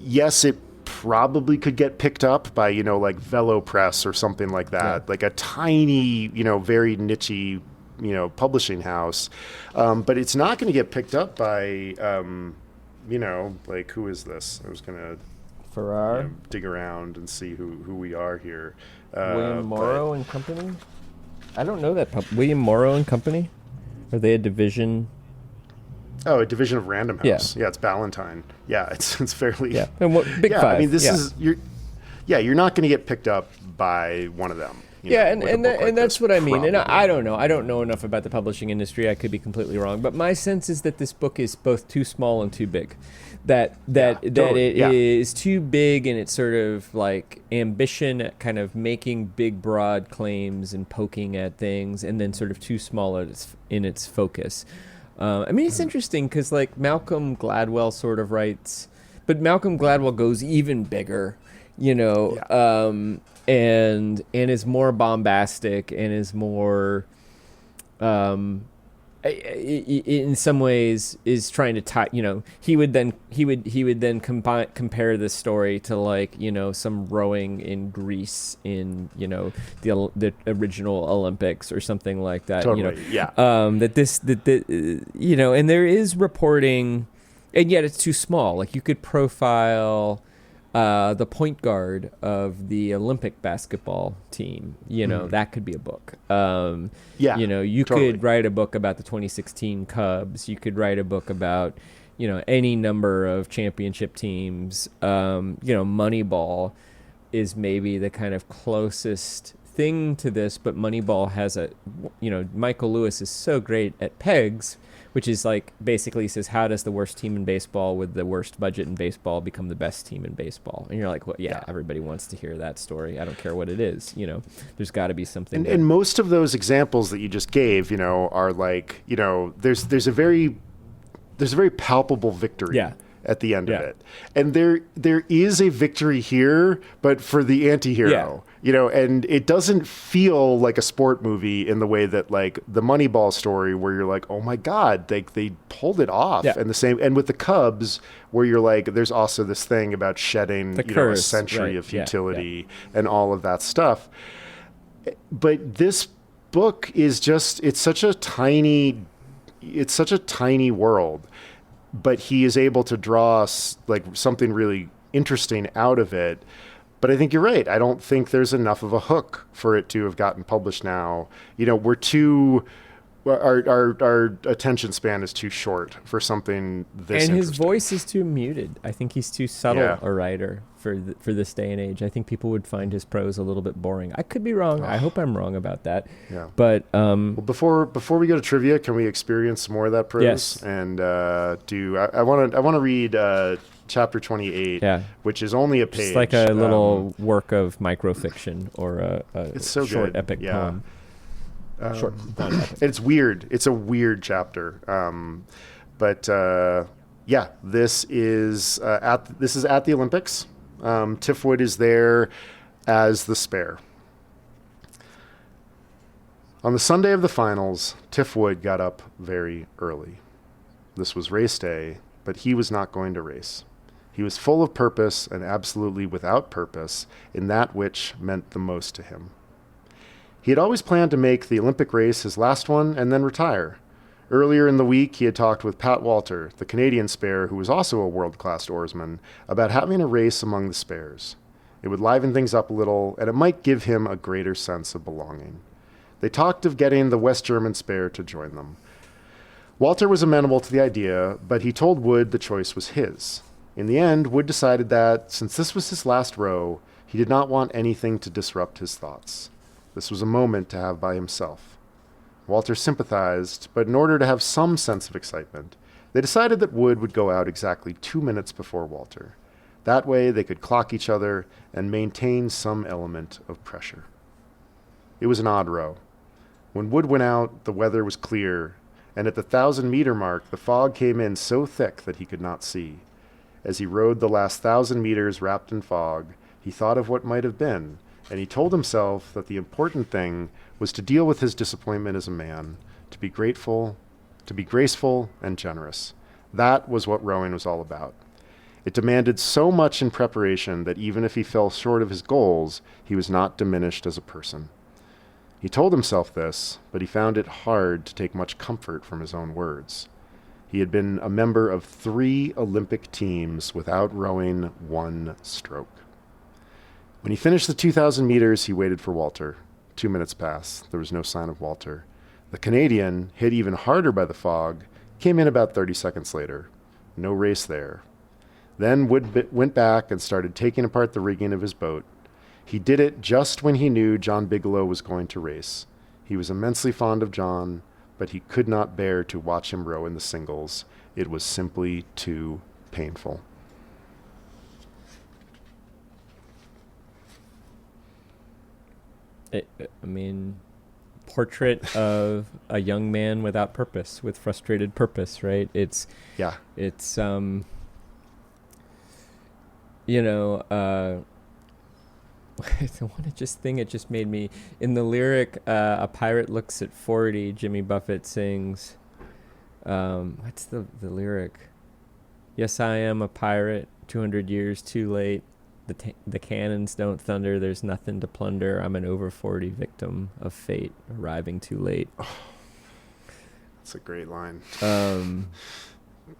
yes, it probably could get picked up by, like, Velo Press or something like that. Like a tiny, very niche-y publishing house, but it's not going to get picked up by, like, who is this? I was going to Farrar dig around and see who we are here. William Morrow and Company. I don't know that William Morrow and Company. Are they a division? Oh, a division of Random House. Yeah, it's Ballantine. Yeah, it's fairly. Yeah, and Big Five. I mean, this is you're not going to get picked up by one of them. And that's what I mean. Probably. And I don't know. I don't know enough about the publishing industry. I could be completely wrong. But my sense is that this book is both too small and too big. That it is too big in its sort of like ambition at kind of making big, broad claims and poking at things, and then sort of too small in its focus. It's interesting because like Malcolm Gladwell sort of writes, but Malcolm Gladwell goes even bigger, and is more bombastic and is more, in some ways, is trying to tie. He would then compare this story to like some rowing in Greece in the original Olympics or something like that. Totally, And there is reporting, and yet it's too small. Like you could profile the point guard of the Olympic basketball team, that could be a book. You could write a book about the 2016 Cubs. You could write a book about, any number of championship teams. Moneyball is maybe the kind of closest thing to this, but Moneyball has Michael Lewis is so great at pegs, which is like basically says, how does the worst team in baseball with the worst budget in baseball become the best team in baseball? And you're like, well, everybody wants to hear that story. I don't care what it is. There's got to be something. And most of those examples that you just gave, are like, there's a very there's a very palpable victory Yeah. at the end of Yeah. it. And there is a victory here, but for the anti-hero, and it doesn't feel like a sport movie in the way that like the Moneyball story where you're like, oh my God, they pulled it off. Yeah. And with the Cubs where you're like, there's also this thing about shedding, a century of futility and all of that stuff. But this book is just, it's such a tiny world, but he is able to draw like something really interesting out of it. But I think you're right. I don't think there's enough of a hook for it to have gotten published now. Our attention span is too short for something this And his interesting. voice is too muted. I think he's too subtle Yeah. a writer for this day and age. I think people would find his prose a little bit boring. I could be wrong. I hope I'm wrong about that. Yeah. But Well, before we go to trivia, can we experience some more of that prose? Yes. And I want to read chapter 28, which is only a page. It's like a little work of microfiction or a it's so short good. epic Yeah. poem. Short, not epic. It's weird. It's a weird chapter. This is at the Olympics. Tiffwood is there as the spare. On the Sunday of the finals, Tiffwood got up very early. This was race day, but he was not going to race. He was full of purpose and absolutely without purpose in that which meant the most to him. He had always planned to make the Olympic race his last one and then retire. Earlier in the week, he had talked with Pat Walter, the Canadian spare who was also a world-class oarsman, about having a race among the spares. It would liven things up a little, and it might give him a greater sense of belonging. They talked of getting the West German spare to join them. Walter was amenable to the idea, but he told Wood the choice was his. In the end, Wood decided that, since this was his last row, he did not want anything to disrupt his thoughts. This was a moment to have by himself. Walter sympathized, but in order to have some sense of excitement, they decided that Wood would go out exactly 2 minutes before Walter. That way they could clock each other and maintain some element of pressure. It was an odd row. When Wood went out, the weather was clear, and at the 1,000-meter mark, the fog came in so thick that he could not see. As he rode the last 1,000 meters wrapped in fog, he thought of what might have been, and he told himself that the important thing was to deal with his disappointment as a man, to be graceful and generous. That was what rowing was all about. It demanded so much in preparation that even if he fell short of his goals, he was not diminished as a person. He told himself this, but he found it hard to take much comfort from his own words. He had been a member of 3 Olympic teams without rowing 1 stroke. When he finished the 2,000 meters, he waited for Walter. 2 minutes passed. There was no sign of Walter. The Canadian, hit even harder by the fog, came in about 30 seconds later. No race there. Then Wood went back and started taking apart the rigging of his boat. He did it just when he knew John Biglow was going to race. He was immensely fond of John, but he could not bear to watch him row in the singles. It was simply too painful. Portrait of a young man without purpose, with frustrated purpose, right? It's the one it just made me, in the lyric, a pirate looks at 40, Jimmy Buffett sings, what's the lyric? Yes, I am a pirate, 200 years too late. The cannons don't thunder, there's nothing to plunder. I'm an over 40 victim of fate, arriving too late. Oh, that's a great line.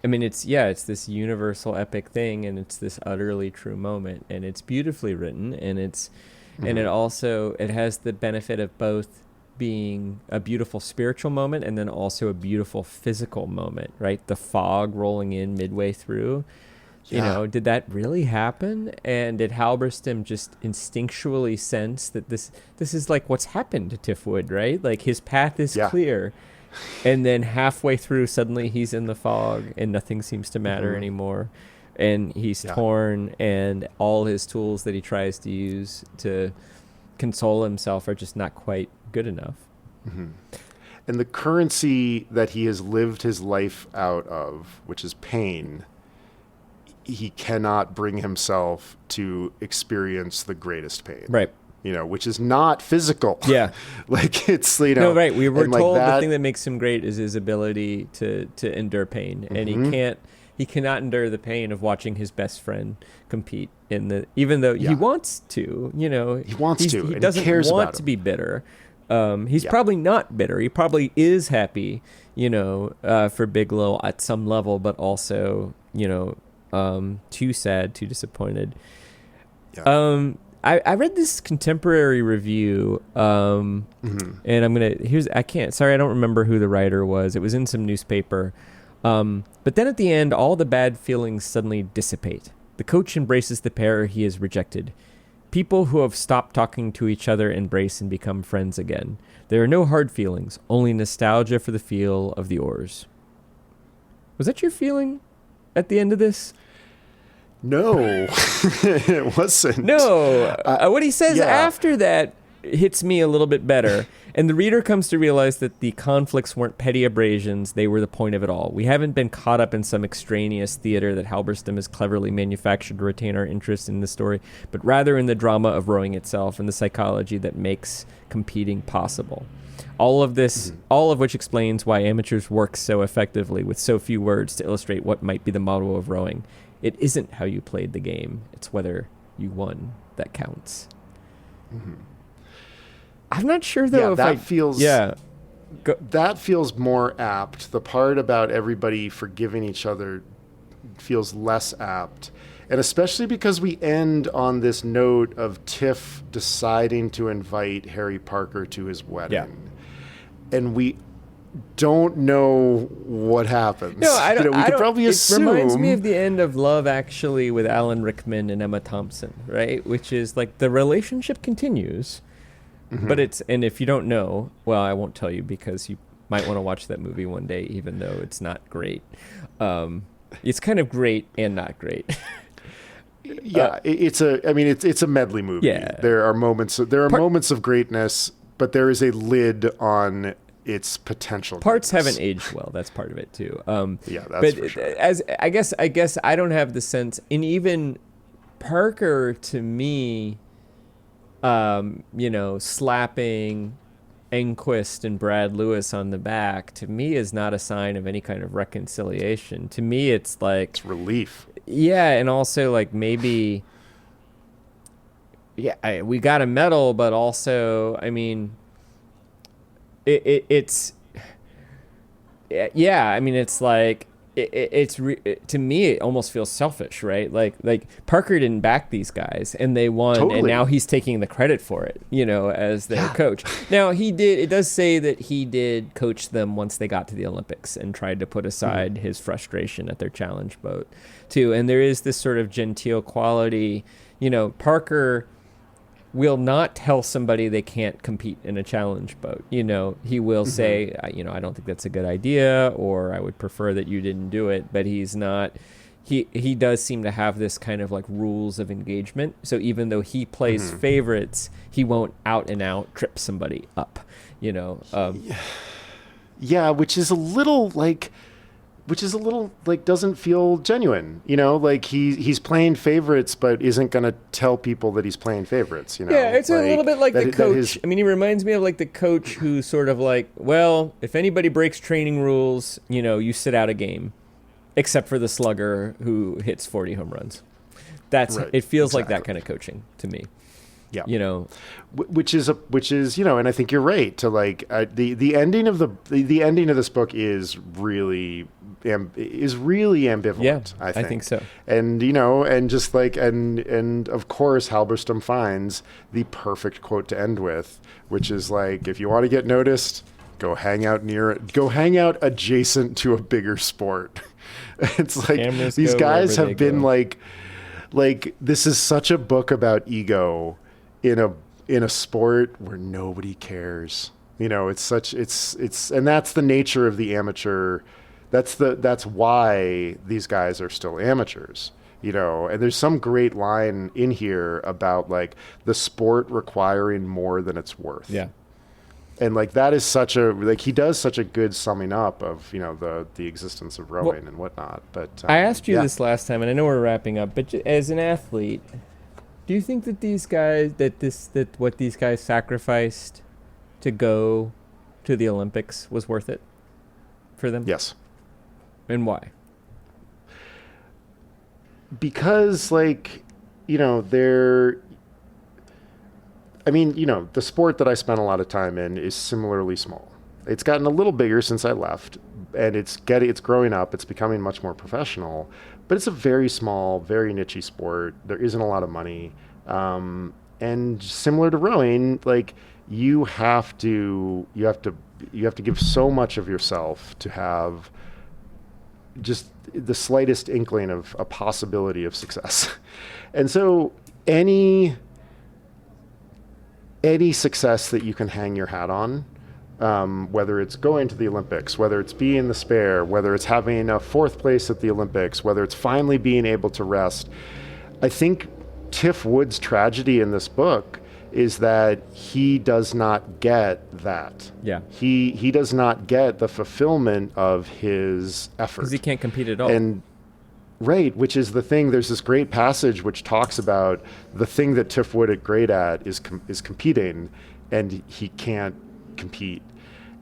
It's this universal epic thing, and it's this utterly true moment, and it's beautifully written, and and it has the benefit of both being a beautiful spiritual moment and then also a beautiful physical moment, right? The fog rolling in midway through. Yeah. Did that really happen? And did Halberstam just instinctually sense that this is like what's happened to Tiffwood, right? Like his path is clear. And then halfway through, suddenly he's in the fog and nothing seems to matter anymore. And he's torn, and all his tools that he tries to use to console himself are just not quite good enough. Mm-hmm. And the currency that he has lived his life out of, which is pain, he cannot bring himself to experience the greatest pain. Right. Which is not physical. Yeah. Like it's, No, right. We were told like the thing that makes him great is his ability to endure pain. And he cannot endure the pain of watching his best friend compete even though he wants to, he wants to, he and doesn't he cares want about to him. be bitter. He's probably not bitter. He probably is happy, for Biglow at some level, but also, too sad, too disappointed. Yeah. I read this contemporary review, and I don't remember who the writer was. It was in some newspaper. But then at the end, all the bad feelings suddenly dissipate. The coach embraces the pair he has rejected. People who have stopped talking to each other embrace and become friends again. There are no hard feelings, only nostalgia for the feel of the oars. Was that your feeling at the end of this? No, it wasn't. No. What he says after that hits me a little bit better. And the reader comes to realize that the conflicts weren't petty abrasions. They were the point of it all. We haven't been caught up in some extraneous theater that Halberstam has cleverly manufactured to retain our interest in the story, but rather in the drama of rowing itself and the psychology that makes competing possible. All of this, all of which explains why amateurs work so effectively with so few words to illustrate what might be the motto of rowing. It isn't how you played the game. It's whether you won that counts. Mm-hmm. I'm not sure, though, that feels more apt. The part about everybody forgiving each other feels less apt. And especially because we end on this note of Tiff deciding to invite Harry Parker to his wedding. Yeah. And we don't know what happens. No, I don't. We could probably assume. It reminds me of the end of Love Actually with Alan Rickman and Emma Thompson, right? Which is like the relationship continues, but and if you don't know, well, I won't tell you because you might want to watch that movie one day, even though it's not great. It's kind of great and not great. Yeah, it's a medley movie. Yeah. There are moments of greatness, but there is a lid on its potential. Parts greatness. haven't aged well. That's part of it too. That's for sure. As I guess I don't have the sense, and even Parker to me, slapping Enquist and Brad Lewis on the back to me is not a sign of any kind of reconciliation. To me, it's like it's relief. Yeah, and also like maybe, we got a medal, but also, I mean. It's like to me it almost feels selfish, right? Like Parker didn't back these guys and they won, totally. And now he's taking the credit for it, as their coach. Now it does say that he did coach them once they got to the Olympics and tried to put aside his frustration at their challenge boat too. And there is this sort of genteel quality, Parker will not tell somebody they can't compete in a challenge boat. He will say, I don't think that's a good idea, or I would prefer that you didn't do it. But he's not. He does seem to have this kind of like rules of engagement. So even though he plays favorites, he won't out and out trip somebody up. Which is a little like doesn't feel genuine, like he's playing favorites, but isn't going to tell people that he's playing favorites, Yeah, it's a little bit like the coach. He reminds me of like the coach who's sort of like, well, if anybody breaks training rules, you sit out a game, except for the slugger who hits 40 home runs. It feels like that kind of coaching to me. Yeah, which is and I think you're right to like the ending of the ending of this book is really ambivalent. Yeah, I think so. And and just like and of course Halberstam finds the perfect quote to end with, which is like, if you want to get noticed, go hang out adjacent to a bigger sport. It's like Cameras these guys have been go. like this is such a book about ego in a sport where nobody cares. It's and that's the nature of the amateur. That's why these guys are still amateurs. And there's some great line in here about like the sport requiring more than it's worth. Yeah. And like that is such a like he does such a good summing up of the existence of rowing and whatnot. But I asked you this last time, and I know we're wrapping up. But as an athlete, do you think that what these guys sacrificed to go to the Olympics was worth it for them? Yes. And why? Because they're. I mean, the sport that I spent a lot of time in is similarly small. It's gotten a little bigger since I left, and it's growing up. It's becoming much more professional, but it's a very small, very niche sport. There isn't a lot of money, and similar to rowing, like you have to give so much of yourself to have just the slightest inkling of a possibility of success, and so any success that you can hang your hat on, whether it's going to the Olympics, whether it's being the spare, whether it's having a 4th place at the Olympics, whether it's finally being able to rest. I think Tiff Wood's tragedy in this book is that he does not get that. Yeah. He does not get the fulfillment of his effort. Because he can't compete at all. And right, which is the thing. There's this great passage which talks about the thing that Tiff Wood is great at is competing, and he can't compete.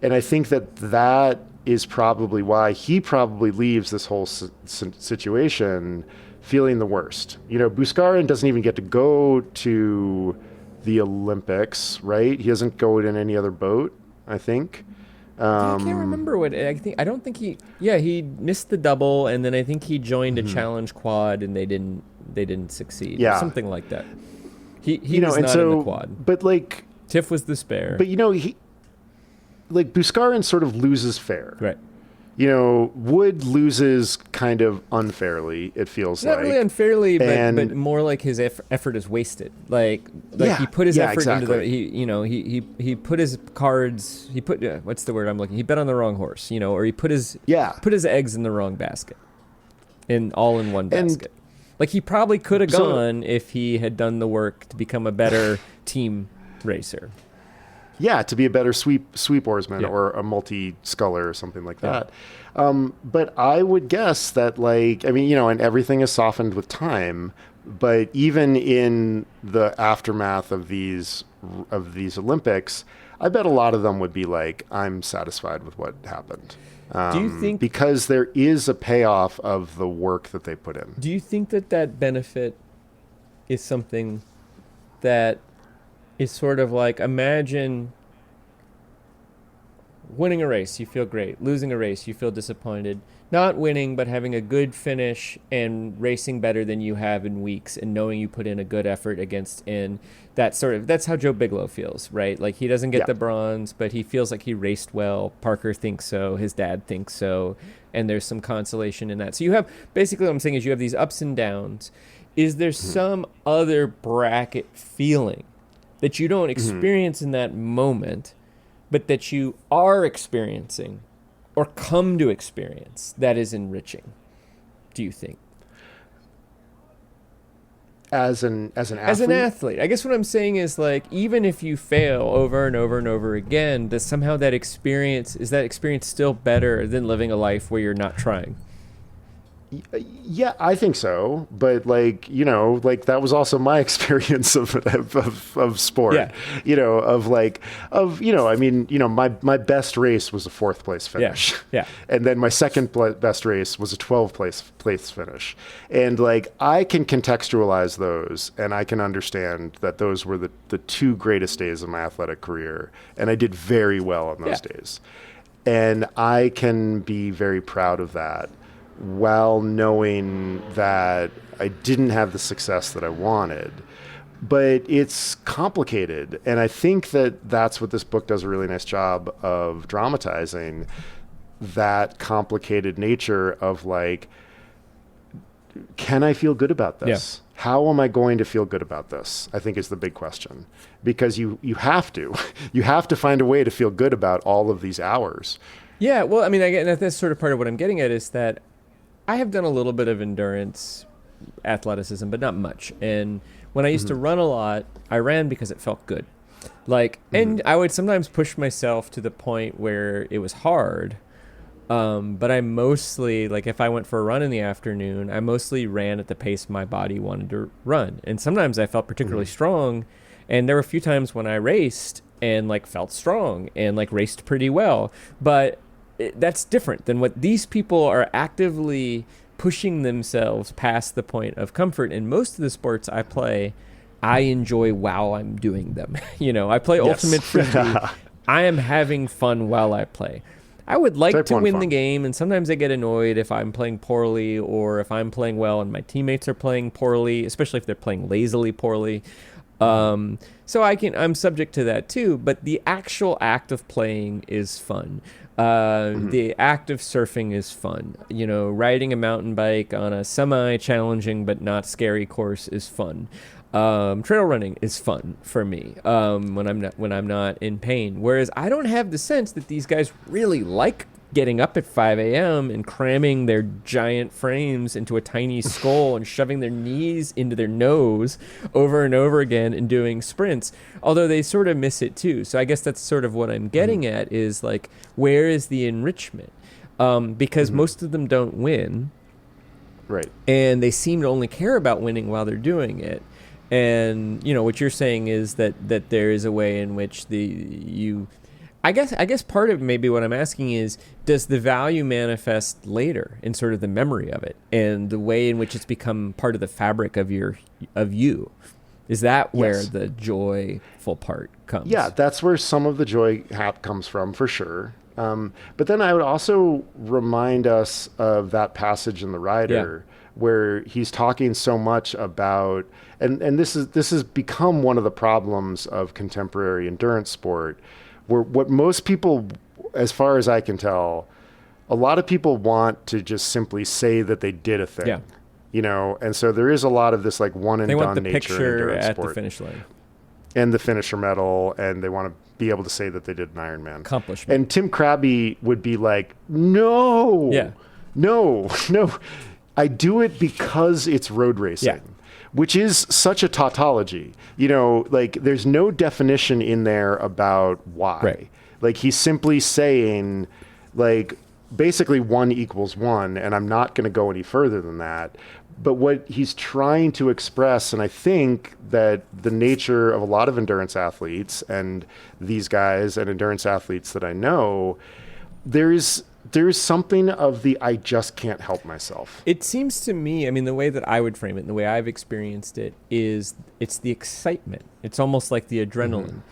And I think that is probably why he probably leaves this whole situation feeling the worst. Bouskarin doesn't even get to go to the Olympics, right? He doesn't go in any other boat, I think. I can't remember what I think. I don't think he missed the double, and then I think he joined a challenge quad, and they didn't succeed. Yeah, something like that. He was not in the quad. But Tiff was the spare. But he Bouskarin sort of loses fair. Right. Wood loses kind of unfairly, it feels Not like. really unfairly, but more like his effort is wasted. Like he put his effort exactly. into he put his cards, what's the word I'm looking? He bet on the wrong horse, or he put his eggs in the wrong basket. In one basket. Like he probably could have gone if he had done the work to become a better team racer. Yeah, to be a better sweep oarsman or a multi-sculler or something like that. But I would guess that, and everything is softened with time, but even in the aftermath of these Olympics, I bet a lot of them would be like, I'm satisfied with what happened. Do you think... Because there is a payoff of the work that they put in. Do you think that benefit is something that... is sort of like, imagine winning a race, you feel great. Losing a race, you feel disappointed. Not winning, but having a good finish and racing better than you have in weeks and knowing you put in a good effort that's how Joe Biglow feels, right? Like he doesn't get the bronze, but he feels like he raced well. Parker thinks so. His dad thinks so. And there's some consolation in that. So you have, basically what I'm saying is you have these ups and downs. Is there some other bracket feeling that you don't experience in that moment, but that you are experiencing or come to experience that is enriching, do you think? As an athlete? As an athlete. I guess what I'm saying is, even if you fail over and over and over again, does somehow that experience still better than living a life where you're not trying? Yeah, I think so. But that was also my experience of sport. My best race was a 4th place finish. Yeah. And then my second best race was a 12th place finish. And I can contextualize those, and I can understand that those were the 2 greatest days of my athletic career, and I did very well on those days. And I can be very proud of that, while knowing that I didn't have the success that I wanted. But it's complicated. And I think that that's what this book does a really nice job of dramatizing, that complicated nature of can I feel good about this? Yeah. How am I going to feel good about this? I think is the big question. Because you have to. You have to find a way to feel good about all of these hours. Yeah, well, I mean, that's sort of part of what I'm getting at is that I have done a little bit of endurance athleticism, but not much. And when I used to run a lot, I ran because it felt good. Like, and I would sometimes push myself to the point where it was hard. But I mostly, like, if I went for a run in the afternoon, I mostly ran at the pace my body wanted to run. And sometimes I felt particularly strong. And there were a few times when I raced and, like, felt strong and, like, raced pretty well. But that's different than what these people are actively pushing themselves past the point of comfort. And most of the sports I play, I enjoy while I'm doing them. You know, I play Ultimate Frisbee. I am having fun while I play. I would like to win the game, and sometimes I get annoyed if I'm playing poorly or if I'm playing well and my teammates are playing poorly, especially if they're playing lazily poorly. So I'm subject to that too, but the actual act of playing is fun. The act of surfing is fun. You know, riding a mountain bike on a semi-challenging but not scary course is fun. Trail running is fun for me when I'm not in pain. Whereas I don't have the sense that these guys really like getting up at 5 a.m. and cramming their giant frames into a tiny skull and shoving their knees into their nose over and over again and doing sprints, although they sort of miss it too. So I guess that's sort of what I'm getting at is, like, where is the enrichment? Because most of them don't win. Right. And they seem to only care about winning while they're doing it. And, you know, what you're saying is that there is a way in which I guess part of maybe what I'm asking is, does the value manifest later in sort of the memory of it and the way in which it's become part of the fabric of you? Is that where the joyful part comes? Yeah, that's where some of the joy comes from, for sure. But then I would also remind us of that passage in The Rider where he's talking so much about, and this has become one of the problems of contemporary endurance sport, where what most people, as far as I can tell, a lot of people want to just simply say that they did a thing. Yeah. You know, and so there is a lot of this, like, one and done nature in endurance sport. They want the picture at the finish line. And the finisher medal, and they want to be able to say that they did an Ironman. Accomplishment. And Tim Krabbe would be like, no, I do it because it's road racing, which is such a tautology. You know, like, there's no definition in there about why. Right. Like, he's simply saying, like, basically 1 equals 1, and I'm not going to go any further than that. But what he's trying to express, and I think that the nature of a lot of endurance athletes and these guys and endurance athletes that I know, there's something of the I just can't help myself. It seems to me, I mean, the way that I would frame it and the way I've experienced it is it's the excitement. It's almost like the adrenaline.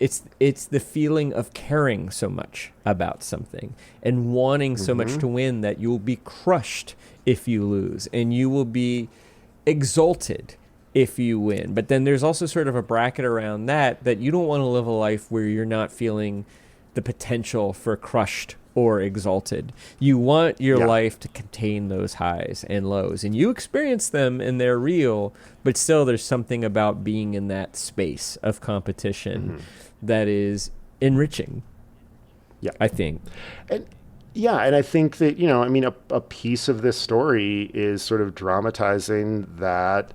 It's the feeling of caring so much about something and wanting so much to win that you will be crushed if you lose, and you will be exalted if you win. But then there's also sort of a bracket around that you don't want to live a life where you're not feeling the potential for crushed or exalted. You want your life to contain those highs and lows, and you experience them and they're real, but still there's something about being in that space of competition that is enriching. Yeah, I think. And I think that, you know, I mean, a piece of this story is sort of dramatizing that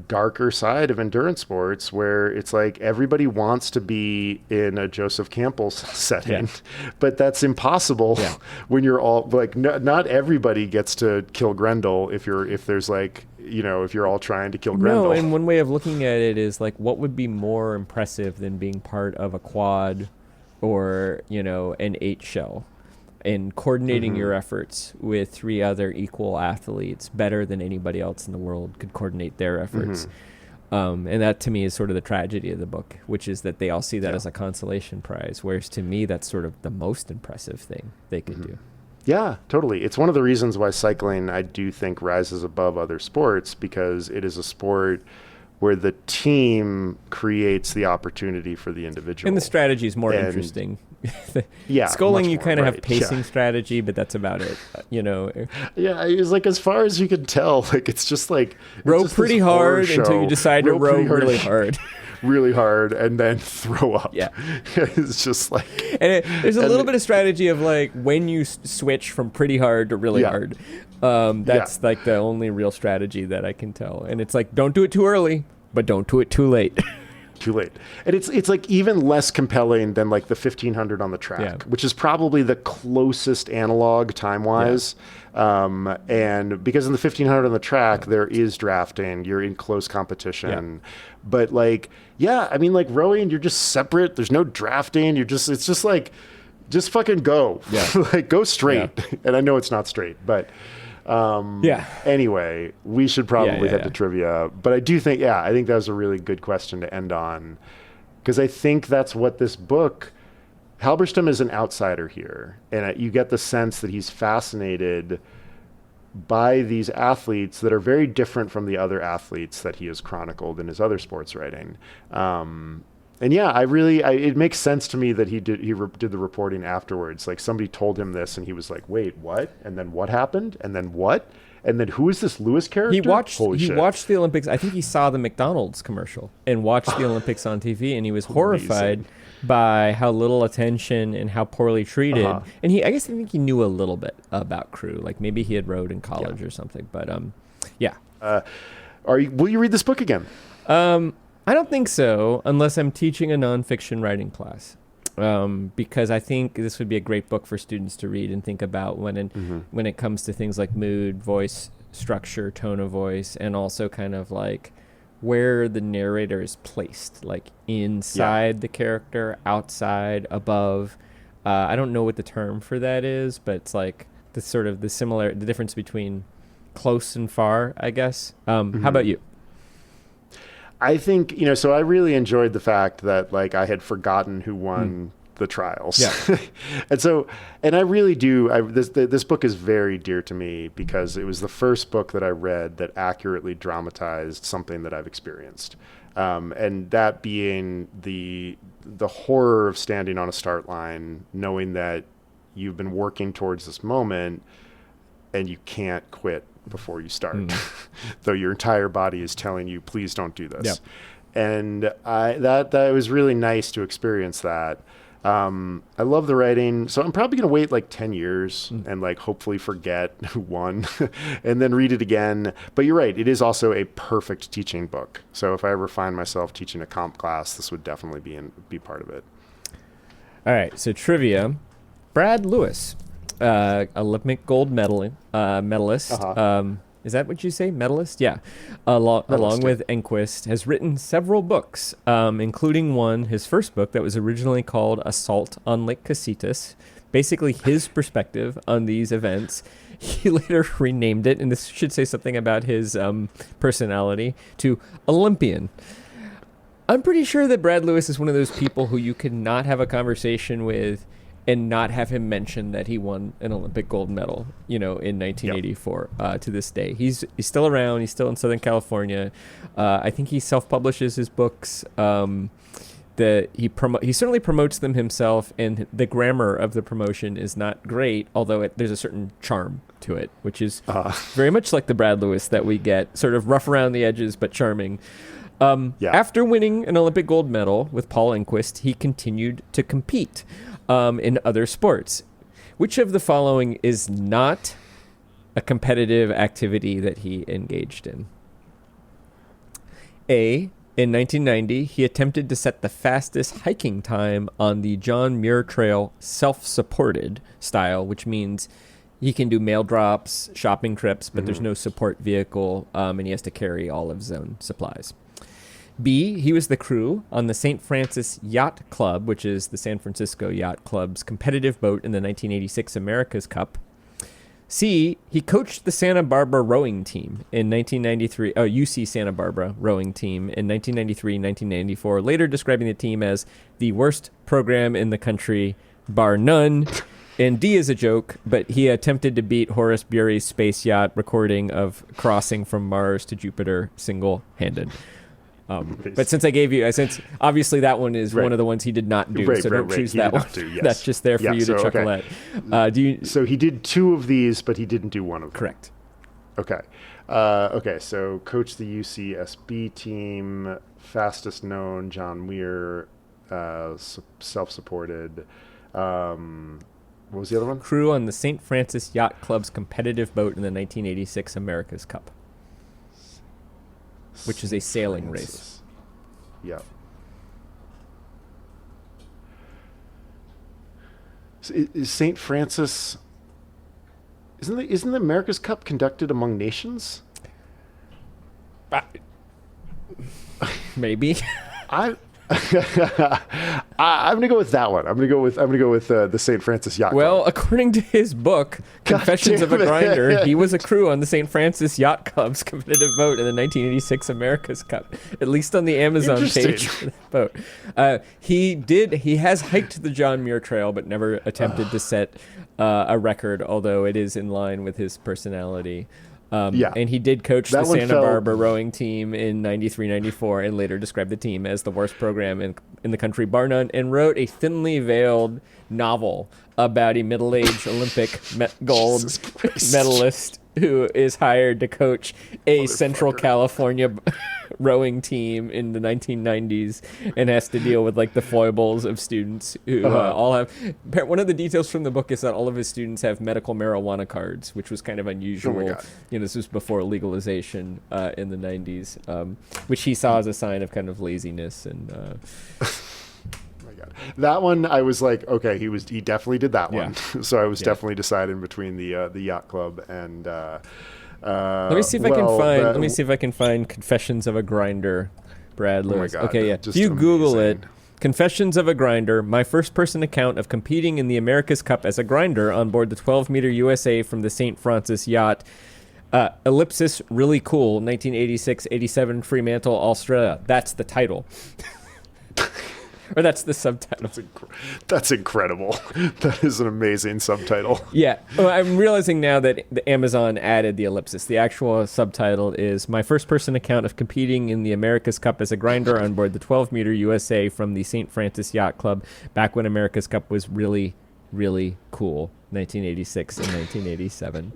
darker side of endurance sports where it's like everybody wants to be in a Joseph Campbell setting, but that's impossible when you're all like, not everybody gets to kill Grendel if there's like, you know, if you're all trying to kill Grendel. No, and one way of looking at it is like, what would be more impressive than being part of a quad or, you know, an 8 shell? And coordinating your efforts with 3 other equal athletes better than anybody else in the world could coordinate their efforts. And that, to me, is sort of the tragedy of the book, which is that they all see that as a consolation prize, whereas to me, that's sort of the most impressive thing they could do. Yeah, totally. It's one of the reasons why cycling, I do think, rises above other sports, because it is a sport where the team creates the opportunity for the individual. And the strategy is more interesting. Sculling, you kind of have pacing strategy, but that's about it, you know. Yeah, it's like, as far as you can tell, like, it's just like row pretty hard until you decide to row really hard. Really hard, and then throw up. Yeah. It's just like... And there's a little bit of strategy of, like, when you switch from pretty hard to really hard. That's like the only real strategy that I can tell. And it's like, don't do it too early, but don't do it too late. too late. And it's like even less compelling than like the 1500 on the track, which is probably the closest analog time-wise. And because in the 1500 on the track, there is drafting, you're in close competition. But like, I mean, like rowing, you're just separate. There's no drafting. It's just like, just fucking go. Like go straight. And I know it's not straight, but anyway, we should probably head to trivia. But I do think, I think that was a really good question to end on, because I think that's what this book, Halberstam is an outsider here. And you get the sense that he's fascinated by these athletes that are very different from the other athletes that he has chronicled in his other sports writing. And it makes sense to me that he did the reporting afterwards. Like somebody told him this and he was like, wait, what? And then what happened? And then what? And then who is this Lewis character? He watched the Olympics. I think he saw the McDonald's commercial and watched the Olympics on TV, and he was horrified by how little attention and how poorly treated. And I think he knew a little bit about crew. Like maybe he had rowed in college or something. But will you read this book again? I don't think so, unless I'm teaching a nonfiction writing class, because I think this would be a great book for students to read and think about when it comes to things like mood, voice structure, tone of voice, and also kind of like where the narrator is placed, like inside the character, outside, above. I don't know what the term for that is, but it's like the difference between close and far, I guess. How about you? I think, so I really enjoyed the fact that like I had forgotten who won the trials. And I really do. This book is very dear to me because it was the first book that I read that accurately dramatized something that I've experienced. And that being the horror of standing on a start line, knowing that you've been working towards this moment and you can't quit before you start, though your entire body is telling you, please don't do this. And that was really nice to experience that. I love the writing, so I'm probably going to wait like 10 years and like hopefully forget who won and then read it again. But you're right, it is also a perfect teaching book. So if I ever find myself teaching a comp class, this would definitely be part of it. All right, so trivia. Brad Lewis, Olympic gold medalist. Is that what you say? Medalist? Yeah. Along with Enquist, has written several books, including his first book that was originally called Assault on Lake Casitas, basically his perspective on these events. He later renamed it, and this should say something about his personality, to Olympian. I'm pretty sure that Brad Lewis is one of those people who you could not have a conversation with and not have him mention that he won an Olympic gold medal, in 1984 to this day. He's still around. He's still in Southern California. I think he self-publishes his books. He certainly promotes them himself, and the grammar of the promotion is not great, although there's a certain charm to it, which is very much like the Brad Lewis that we get, sort of rough around the edges but charming. After winning an Olympic gold medal with Paul Enquist, he continued to compete in other sports. Which of the following is not a competitive activity that he engaged in? A. In 1990, he attempted to set the fastest hiking time on the John Muir Trail self-supported style, which means he can do mail drops, shopping trips, but there's no support vehicle, and he has to carry all of his own supplies. B, he was the crew on the St. Francis Yacht Club, which is the San Francisco Yacht Club's competitive boat in the 1986 America's Cup. C, he coached the Santa Barbara rowing team in 1993, UC Santa Barbara rowing team in 1993, 1994, later describing the team as the worst program in the country, bar none. And D is a joke, but he attempted to beat Horace Bury's space yacht recording of crossing from Mars to Jupiter single-handed. But since since obviously that one is one of the ones he did not do, so don't choose that one. That's just there for you to chuckle at. So he did two of these, but he didn't do one of them. Correct. Okay. So coach the UCSB team, fastest known, John Muir, self-supported. What was the other one? Crew on the St. Francis Yacht Club's competitive boat in the 1986 America's Cup, which is a sailing race. Yeah. Is St. Francis... Isn't the America's Cup conducted among nations? Maybe. I'm gonna go with that one. I'm gonna go with the St. Francis Yacht Club. Well, according to his book, Confessions of a Grinder, he was a crew on the St. Francis Yacht Club's competitive boat in the 1986 America's Cup, at least on the Amazon page for that boat. He has hiked the John Muir Trail, but never attempted to set a record, although it is in line with his personality. And he did coach the Santa Barbara rowing team in 93-94 and later described the team as the worst program in the country, bar none, and wrote a thinly veiled novel about a middle-aged Olympic gold medalist who is hired to coach a Central California rowing team in the 1990s and has to deal with like the foibles of students who all have. One of the details from the book is that all of his students have medical marijuana cards, which was kind of unusual. Oh my God. This was before legalization in the 90s, which he saw as a sign of kind of laziness and. That one, I was like, okay, he definitely did that one. So I was definitely deciding between the yacht club and. Let me see if I can find Confessions of a Grinder, Brad Lewis. Oh my God, okay, yeah. If you Google it, Confessions of a Grinder, my first-person account of competing in the America's Cup as a grinder on board the 12-meter USA from the St. Francis yacht. Ellipsis, really cool, 1986-87 Fremantle, Australia. That's the title. Or that's the subtitle. That's incredible. That is an amazing subtitle. Yeah. Well, I'm realizing now that the Amazon added the ellipsis. The actual subtitle is my first-person account of competing in the America's Cup as a grinder on board the 12-meter USA from the St. Francis Yacht Club back when America's Cup was really, really cool, 1986 and 1987.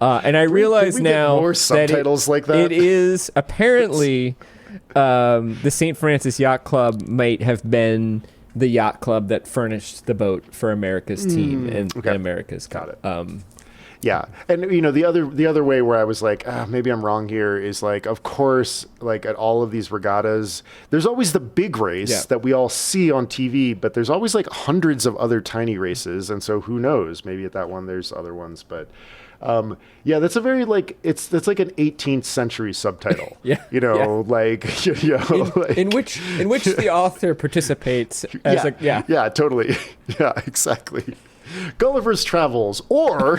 And I realize now more subtitles like that? It is apparently... the St. Francis Yacht Club might have been the yacht club that furnished the boat for America's team in America's Cup. Got it. Yeah, and the other way where I was like, maybe I'm wrong here is like, of course, like at all of these regattas, there's always the big race that we all see on TV, but there's always like hundreds of other tiny races, and so who knows? Maybe at that one there's other ones, but. That's a very that's like an 18th century subtitle. In which the author participates as totally. Yeah, exactly. Gulliver's Travels, or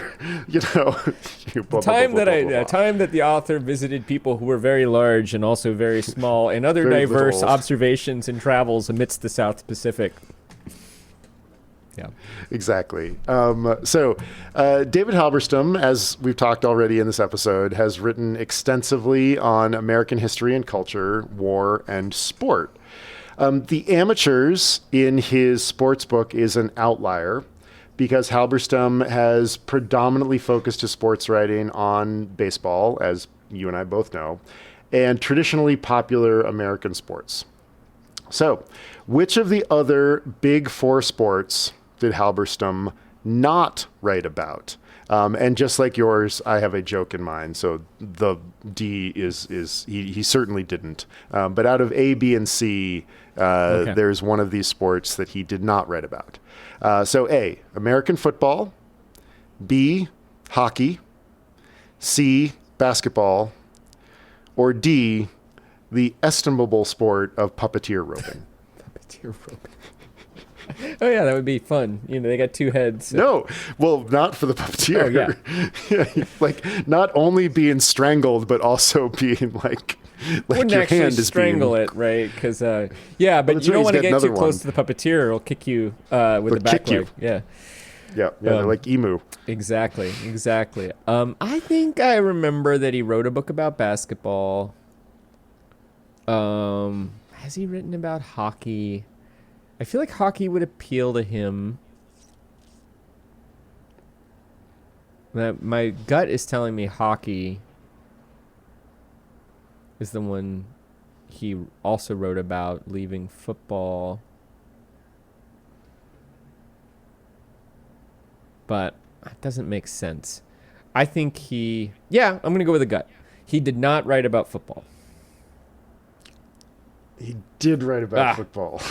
time that the author visited people who were very large and also very small, and other very diverse little. Observations and travels amidst the South Pacific. Yeah, exactly. So David Halberstam, as we've talked already in this episode, has written extensively on American history and culture, war, and sport. The Amateurs in his sports book is an outlier because Halberstam has predominantly focused his sports writing on baseball, as you and I both know, and traditionally popular American sports. So, which of the other big four sports did Halberstam not write about? And just like yours, I have a joke in mind. So the D is he certainly didn't. But out of A, B, and C, there's one of these sports that he did not write about. So A, American football, B, hockey, C, basketball, or D, the estimable sport of puppeteer roping. Puppeteer roping. Oh yeah, that would be fun. They got two heads. So. No, well, not for the puppeteer. Oh yeah. Like not only being strangled, but also being like wouldn't your actually hand is strangle it, right? Because but you don't want to get too close to the puppeteer; it'll kick you with the back leg. Yeah. Yeah, they're like emu. Exactly. I think I remember that he wrote a book about basketball. Has he written about hockey? I feel like hockey would appeal to him. My gut is telling me hockey is the one he also wrote about, leaving football. But it doesn't make sense. I think I'm going to go with a gut. He did not write about football. He did write about football.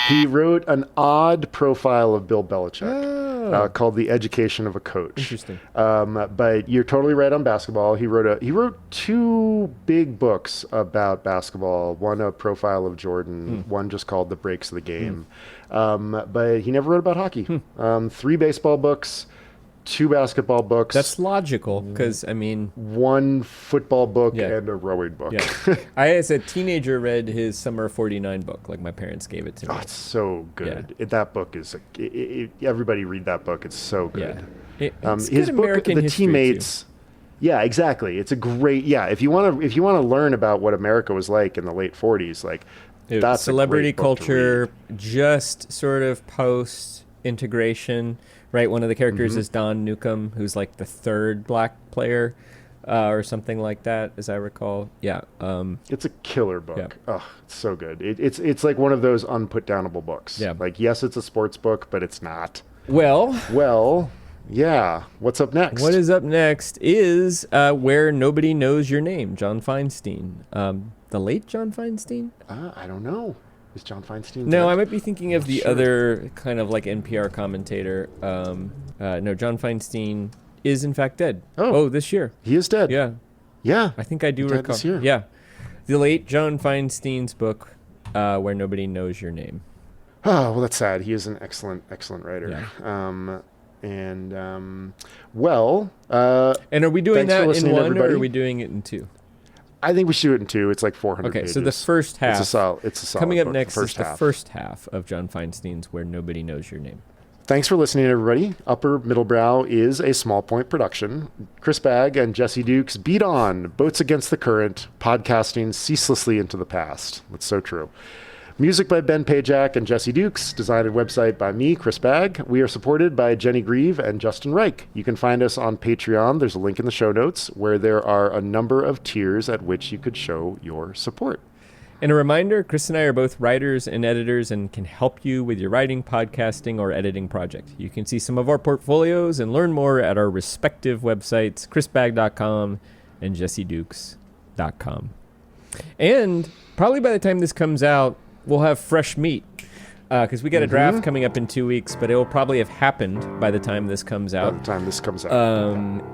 He wrote an odd profile of Bill Belichick called "The Education of a Coach." Interesting. But you're totally right on basketball. He wrote two big books about basketball. One a profile of Jordan. One just called "The Breaks of the Game." But he never wrote about hockey. 3 baseball books. 2 basketball books. That's logical because, I mean... 1 football book and a rowing book. Yeah. I, as a teenager, read his Summer of 49 book. Like, my parents gave it to me. Oh, it's so good. That book is... everybody read that book. It's so good. Yeah. It's his good book, American The history, Teammates... too. Yeah, exactly. It's a great... Yeah, if you want to learn about what America was like in the late 40s, like, that's celebrity a great book to culture, read. just sort of post-integration... Right, one of the characters is Don Newcomb, who's like the 3rd black player, or something like that, as I recall. Yeah, it's a killer book. Yeah. Oh, it's so good. It's like one of those unputdownable books. Yeah. Like, yes, it's a sports book, but it's not. Well, yeah. What's up next? What is up next is Where Nobody Knows Your Name, John Feinstein. The late John Feinstein? I don't know. Is John Feinstein No, dead? I might be thinking of the other kind of like NPR commentator. No, John Feinstein is in fact dead. Oh, this year. He is dead. Yeah. Yeah. I think I do recall. This year. Yeah. The late John Feinstein's book, Where Nobody Knows Your Name. Oh, well, that's sad. He is an excellent writer. Yeah. And are we doing that in 1 or are we doing it in 2? I think we should do it in 2. It's like 400 pages. So the first half. It's a solid coming up book, next is the half. first half of John Feinstein's Where Nobody Knows Your Name. Thanks for listening, everybody. Upper Middlebrow is a Small Point production. Chris Bagg and Jesse Dukes beat on, boats against the current, podcasting ceaselessly into the past. That's so true. Music by Ben Pajak and Jesse Dukes. Design and website by me, Chris Bagg. We are supported by Jenny Grieve and Justin Reich. You can find us on Patreon. There's a link in the show notes where there are a number of tiers at which you could show your support. And a reminder, Chris and I are both writers and editors and can help you with your writing, podcasting, or editing project. You can see some of our portfolios and learn more at our respective websites, chrisbagg.com and jessedukes.com. And probably by the time this comes out, we'll have fresh meat because we got a draft coming up in 2 weeks, but it will probably have happened by the time this comes out.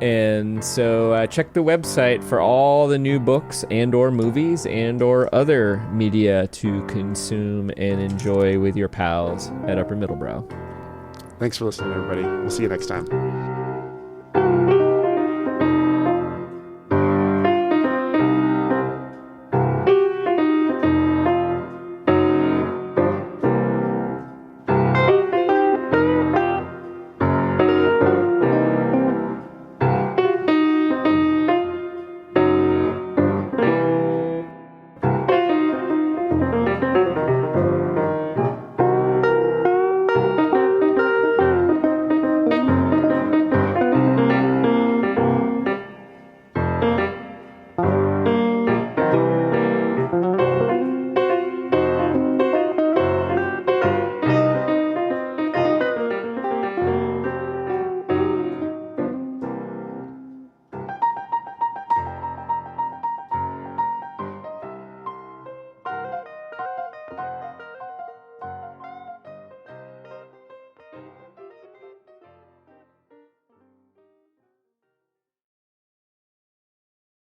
And so check the website for all the new books and or movies and or other media to consume and enjoy with your pals at Upper Middlebrow. Thanks for listening, everybody. We'll see you next time.